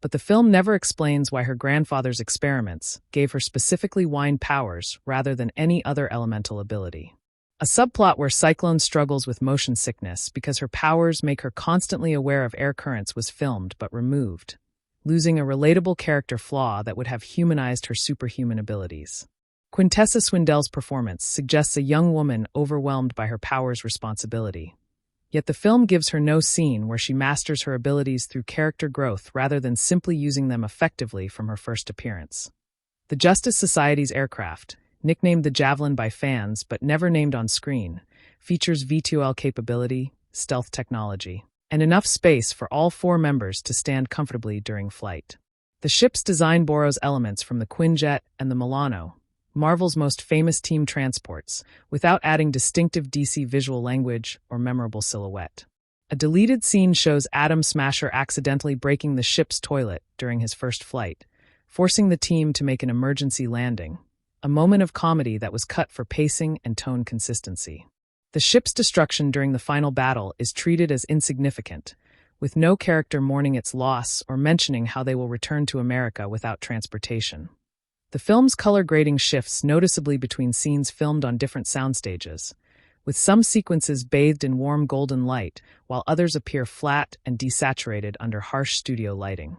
but the film never explains why her grandfather's experiments gave her specifically wind powers rather than any other elemental ability. A subplot where Cyclone struggles with motion sickness because her powers make her constantly aware of air currents was filmed but removed, losing a relatable character flaw that would have humanized her superhuman abilities. Quintessa Swindell's performance suggests a young woman overwhelmed by her powers' responsibility. Yet the film gives her no scene where she masters her abilities through character growth rather than simply using them effectively from her first appearance. The Justice Society's aircraft, nicknamed the Javelin by fans but never named on screen, features V2L capability, stealth technology, and enough space for all four members to stand comfortably during flight. The ship's design borrows elements from the Quinjet and the Milano, Marvel's most famous team transports, without adding distinctive DC visual language or memorable silhouette. A deleted scene shows Atom Smasher accidentally breaking the ship's toilet during his first flight, forcing the team to make an emergency landing, a moment of comedy that was cut for pacing and tone consistency. The ship's destruction during the final battle is treated as insignificant, with no character mourning its loss or mentioning how they will return to America without transportation. The film's color grading shifts noticeably between scenes filmed on different soundstages, with some sequences bathed in warm golden light, while others appear flat and desaturated under harsh studio lighting.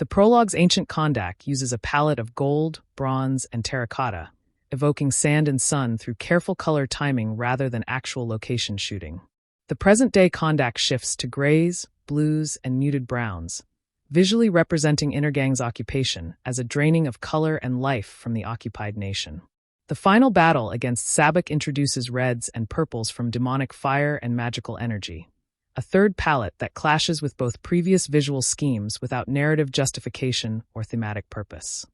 The prologue's Ancient Kondak uses a palette of gold, bronze, and terracotta, evoking sand and sun through careful color timing rather than actual location shooting. The present-day Kondak shifts to grays, blues, and muted browns, visually representing Intergang's occupation as a draining of color and life from the occupied nation. The final battle against Sabbac introduces reds and purples from demonic fire and magical energy, a third palette that clashes with both previous visual schemes without narrative justification or thematic purpose.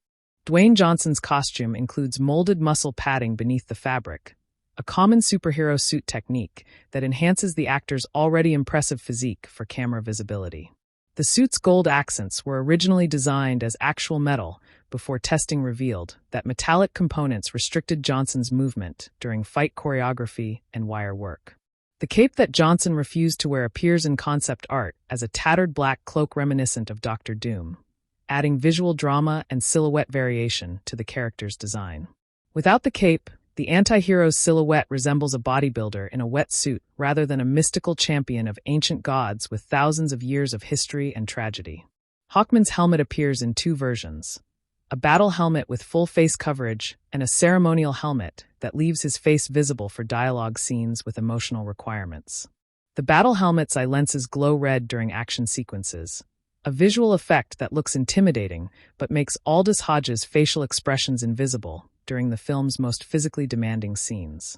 Dwayne Johnson's costume includes molded muscle padding beneath the fabric, a common superhero suit technique that enhances the actor's already impressive physique for camera visibility. The suit's gold accents were originally designed as actual metal before testing revealed that metallic components restricted Johnson's movement during fight choreography and wire work. The cape that Johnson refused to wear appears in concept art as a tattered black cloak reminiscent of Doctor Doom, adding visual drama and silhouette variation to the character's design. Without the cape, the anti-hero's silhouette resembles a bodybuilder in a wetsuit rather than a mystical champion of ancient gods with thousands of years of history and tragedy. Hawkman's helmet appears in two versions: a battle helmet with full face coverage and a ceremonial helmet that leaves his face visible for dialogue scenes with emotional requirements. The battle helmet's eye lenses glow red during action sequences, a visual effect that looks intimidating but makes Aldous Hodge's facial expressions invisible during the film's most physically demanding scenes.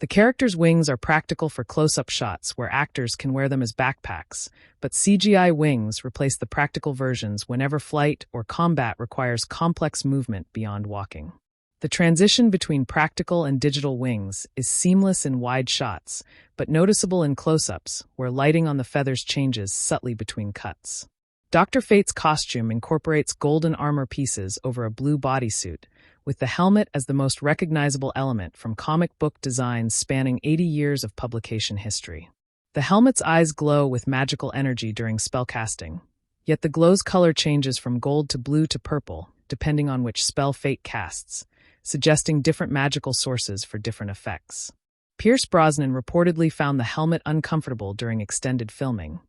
The character's wings are practical for close-up shots where actors can wear them as backpacks, but CGI wings replace the practical versions whenever flight or combat requires complex movement beyond walking. The transition between practical and digital wings is seamless in wide shots, but noticeable in close-ups where lighting on the feathers changes subtly between cuts. Dr. Fate's costume incorporates golden armor pieces over a blue bodysuit, with the helmet as the most recognizable element from comic book designs spanning 80 years of publication history. The helmet's eyes glow with magical energy during spellcasting, yet the glow's color changes from gold to blue to purple, depending on which spell Fate casts, suggesting different magical sources for different effects. Pierce Brosnan reportedly found the helmet uncomfortable during extended filming,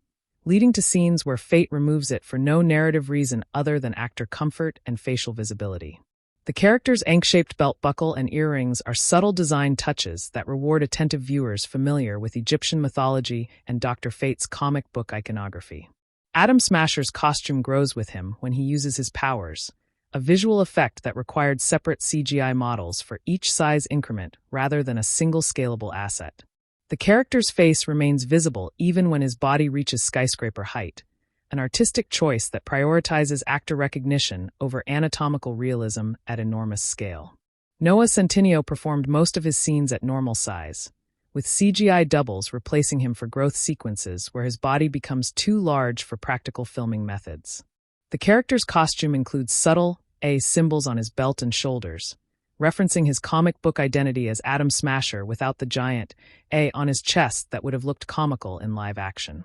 leading to scenes where Fate removes it for no narrative reason other than actor comfort and facial visibility. The character's ankh-shaped belt buckle and earrings are subtle design touches that reward attentive viewers familiar with Egyptian mythology and Dr. Fate's comic book iconography. Atom Smasher's costume grows with him when he uses his powers, a visual effect that required separate CGI models for each size increment rather than a single scalable asset. The character's face remains visible even when his body reaches skyscraper height, an artistic choice that prioritizes actor recognition over anatomical realism at enormous scale. Noah Centineo performed most of his scenes at normal size, with CGI doubles replacing him for growth sequences where his body becomes too large for practical filming methods. The character's costume includes subtle A symbols on his belt and shoulders, referencing his comic book identity as Atom Smasher without the giant A on his chest that would have looked comical in live action.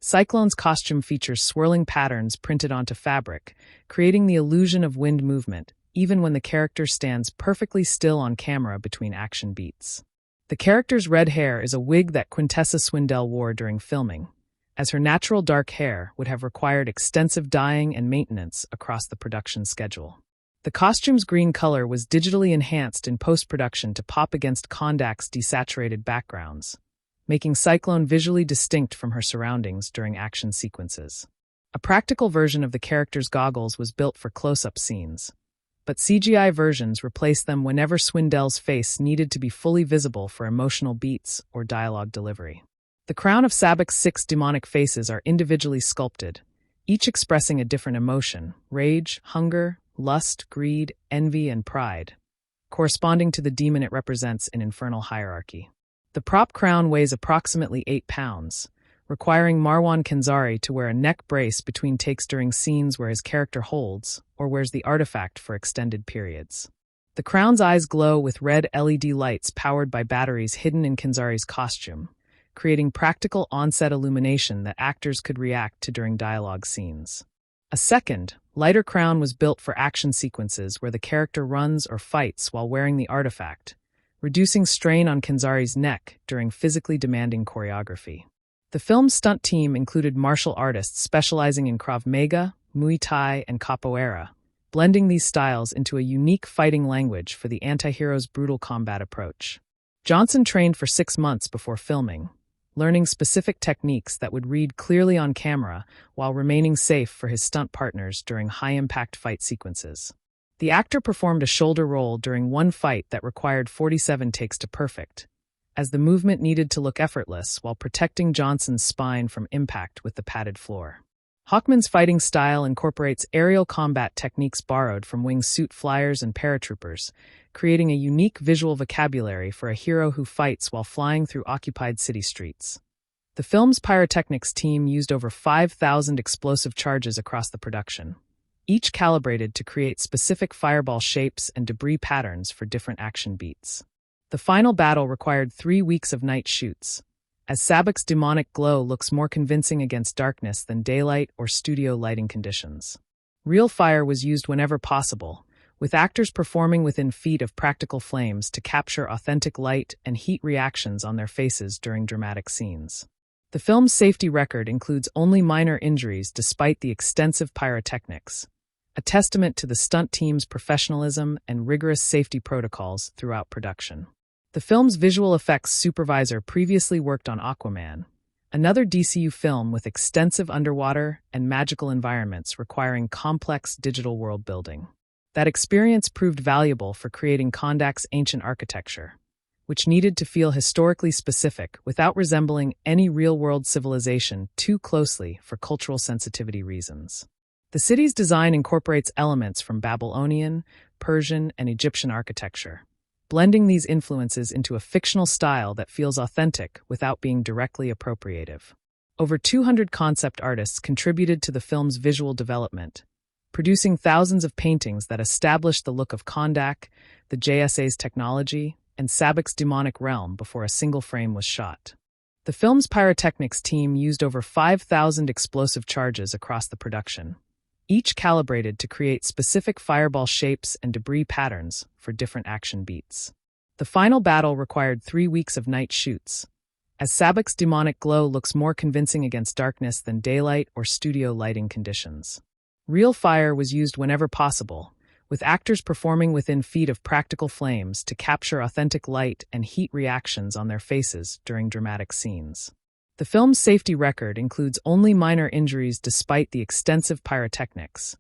Cyclone's costume features swirling patterns printed onto fabric, creating the illusion of wind movement, even when the character stands perfectly still on camera between action beats. The character's red hair is a wig that Quintessa Swindell wore during filming, as her natural dark hair would have required extensive dyeing and maintenance across the production schedule. The costume's green color was digitally enhanced in post-production to pop against Kondak's desaturated backgrounds, making Cyclone visually distinct from her surroundings during action sequences. A practical version of the character's goggles was built for close-up scenes, but CGI versions replaced them whenever Swindell's face needed to be fully visible for emotional beats or dialogue delivery. The crown of Sabac's 6 demonic faces are individually sculpted, each expressing a different emotion: rage, hunger, lust, greed, envy, and pride, corresponding to the demon it represents in infernal hierarchy. The prop crown weighs approximately 8 pounds, requiring Marwan Kenzari to wear a neck brace between takes during scenes where his character holds or wears the artifact for extended periods. The crown's eyes glow with red LED lights powered by batteries hidden in Kenzari's costume, creating practical on-set illumination that actors could react to during dialogue scenes. A second, lighter crown was built for action sequences where the character runs or fights while wearing the artifact, reducing strain on Kenzari's neck during physically demanding choreography. The film's stunt team included martial artists specializing in Krav Maga, Muay Thai, and Capoeira, blending these styles into a unique fighting language for the anti-hero's brutal combat approach. Johnson trained for 6 months before filming, learning specific techniques that would read clearly on camera while remaining safe for his stunt partners during high-impact fight sequences. The actor performed a shoulder roll during one fight that required 47 takes to perfect, as the movement needed to look effortless while protecting Johnson's spine from impact with the padded floor. Hawkman's fighting style incorporates aerial combat techniques borrowed from wingsuit flyers and paratroopers, creating a unique visual vocabulary for a hero who fights while flying through occupied city streets. The film's pyrotechnics team used over 5,000 explosive charges across the production, each calibrated to create specific fireball shapes and debris patterns for different action beats. The final battle required 3 weeks of night shoots, as Sabac's demonic glow looks more convincing against darkness than daylight or studio lighting conditions. Real fire was used whenever possible, with actors performing within feet of practical flames to capture authentic light and heat reactions on their faces during dramatic scenes. The film's safety record includes only minor injuries despite the extensive pyrotechnics, a testament to the stunt team's professionalism and rigorous safety protocols throughout production. The film's visual effects supervisor previously worked on Aquaman, another DCU film with extensive underwater and magical environments requiring complex digital world building. That experience proved valuable for creating Kondak's ancient architecture, which needed to feel historically specific without resembling any real-world civilization too closely for cultural sensitivity reasons. The city's design incorporates elements from Babylonian, Persian, and Egyptian architecture, blending these influences into a fictional style that feels authentic without being directly appropriative. Over 200 concept artists contributed to the film's visual development, producing thousands of paintings that established the look of Kondak, the JSA's technology, and Sabac's demonic realm before a single frame was shot. The film's pyrotechnics team used over 5,000 explosive charges across the production, each calibrated to create specific fireball shapes and debris patterns for different action beats. The final battle required 3 weeks of night shoots, as Sabac's demonic glow looks more convincing against darkness than daylight or studio lighting conditions. Real fire was used whenever possible, with actors performing within feet of practical flames to capture authentic light and heat reactions on their faces during dramatic scenes. The film's safety record includes only minor injuries despite the extensive pyrotechnics,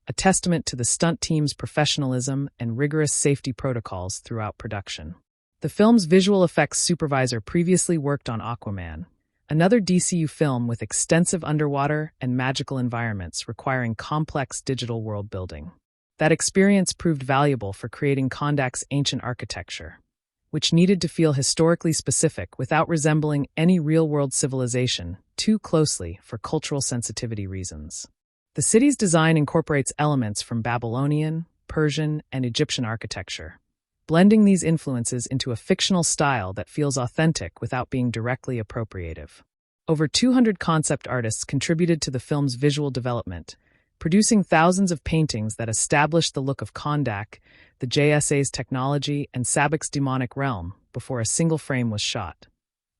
a testament to the stunt team's professionalism and rigorous safety protocols throughout production. The film's visual effects supervisor previously worked on Aquaman, another DCU film with extensive underwater and magical environments requiring complex digital world building. That experience proved valuable for creating Kondak's ancient architecture, which needed to feel historically specific without resembling any real-world civilization too closely for cultural sensitivity reasons. The city's design incorporates elements from Babylonian, Persian, and Egyptian architecture, blending these influences into a fictional style that feels authentic without being directly appropriative. Over 200 concept artists contributed to the film's visual development, producing thousands of paintings that established the look of Kondak, the JSA's technology, and Sabac's demonic realm before a single frame was shot.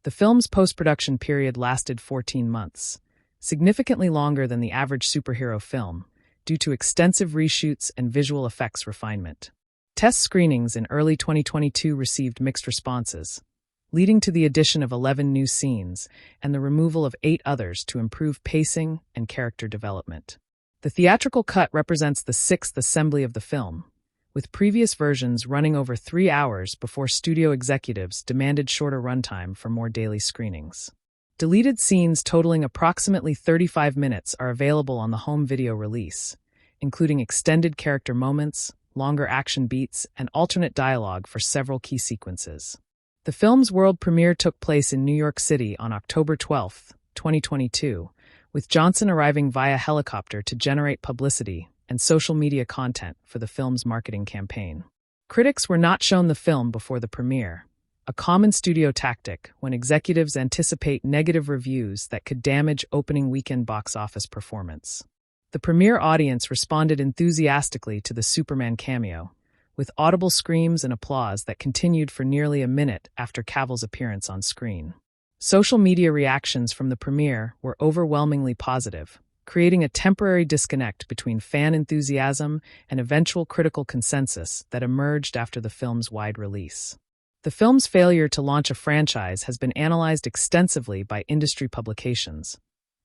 The film's post-production period lasted 14 months, significantly longer than the average superhero film, due to extensive reshoots and visual effects refinement. Test screenings in early 2022 received mixed responses, leading to the addition of 11 new scenes and the removal of 8 others to improve pacing and character development. The theatrical cut represents the 6th assembly of the film, with previous versions running over 3 hours before studio executives demanded shorter runtime for more daily screenings. Deleted scenes totaling approximately 35 minutes are available on the home video release, including extended character moments, longer action beats, and alternate dialogue for several key sequences. The film's world premiere took place in New York City on October 12, 2022, with Johnson arriving via helicopter to generate publicity and social media content for the film's marketing campaign. Critics were not shown the film before the premiere, a common studio tactic when executives anticipate negative reviews that could damage opening weekend box office performance. The premiere audience responded enthusiastically to the Superman cameo, with audible screams and applause that continued for nearly a minute after Cavill's appearance on screen. Social media reactions from the premiere were overwhelmingly positive, creating a temporary disconnect between fan enthusiasm and eventual critical consensus that emerged after the film's wide release. The film's failure to launch a franchise has been analyzed extensively by industry publications,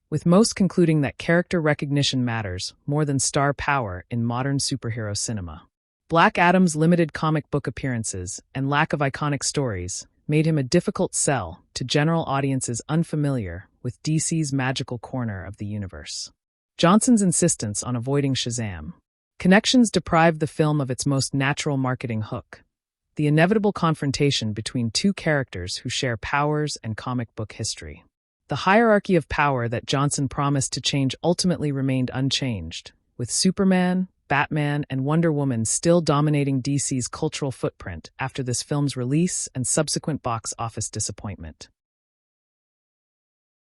with most concluding that character recognition matters more than star power in modern superhero cinema. Black Adam's limited comic book appearances and lack of iconic stories made him a difficult sell to general audiences unfamiliar with DC's magical corner of the universe. Johnson's insistence on avoiding Shazam. Connections deprived the film of its most natural marketing hook, the inevitable confrontation between two characters who share powers and comic book history. The hierarchy of power that Johnson promised to change ultimately remained unchanged, with Superman, Batman, and Wonder Woman still dominating DC's cultural footprint after this film's release and subsequent box office disappointment.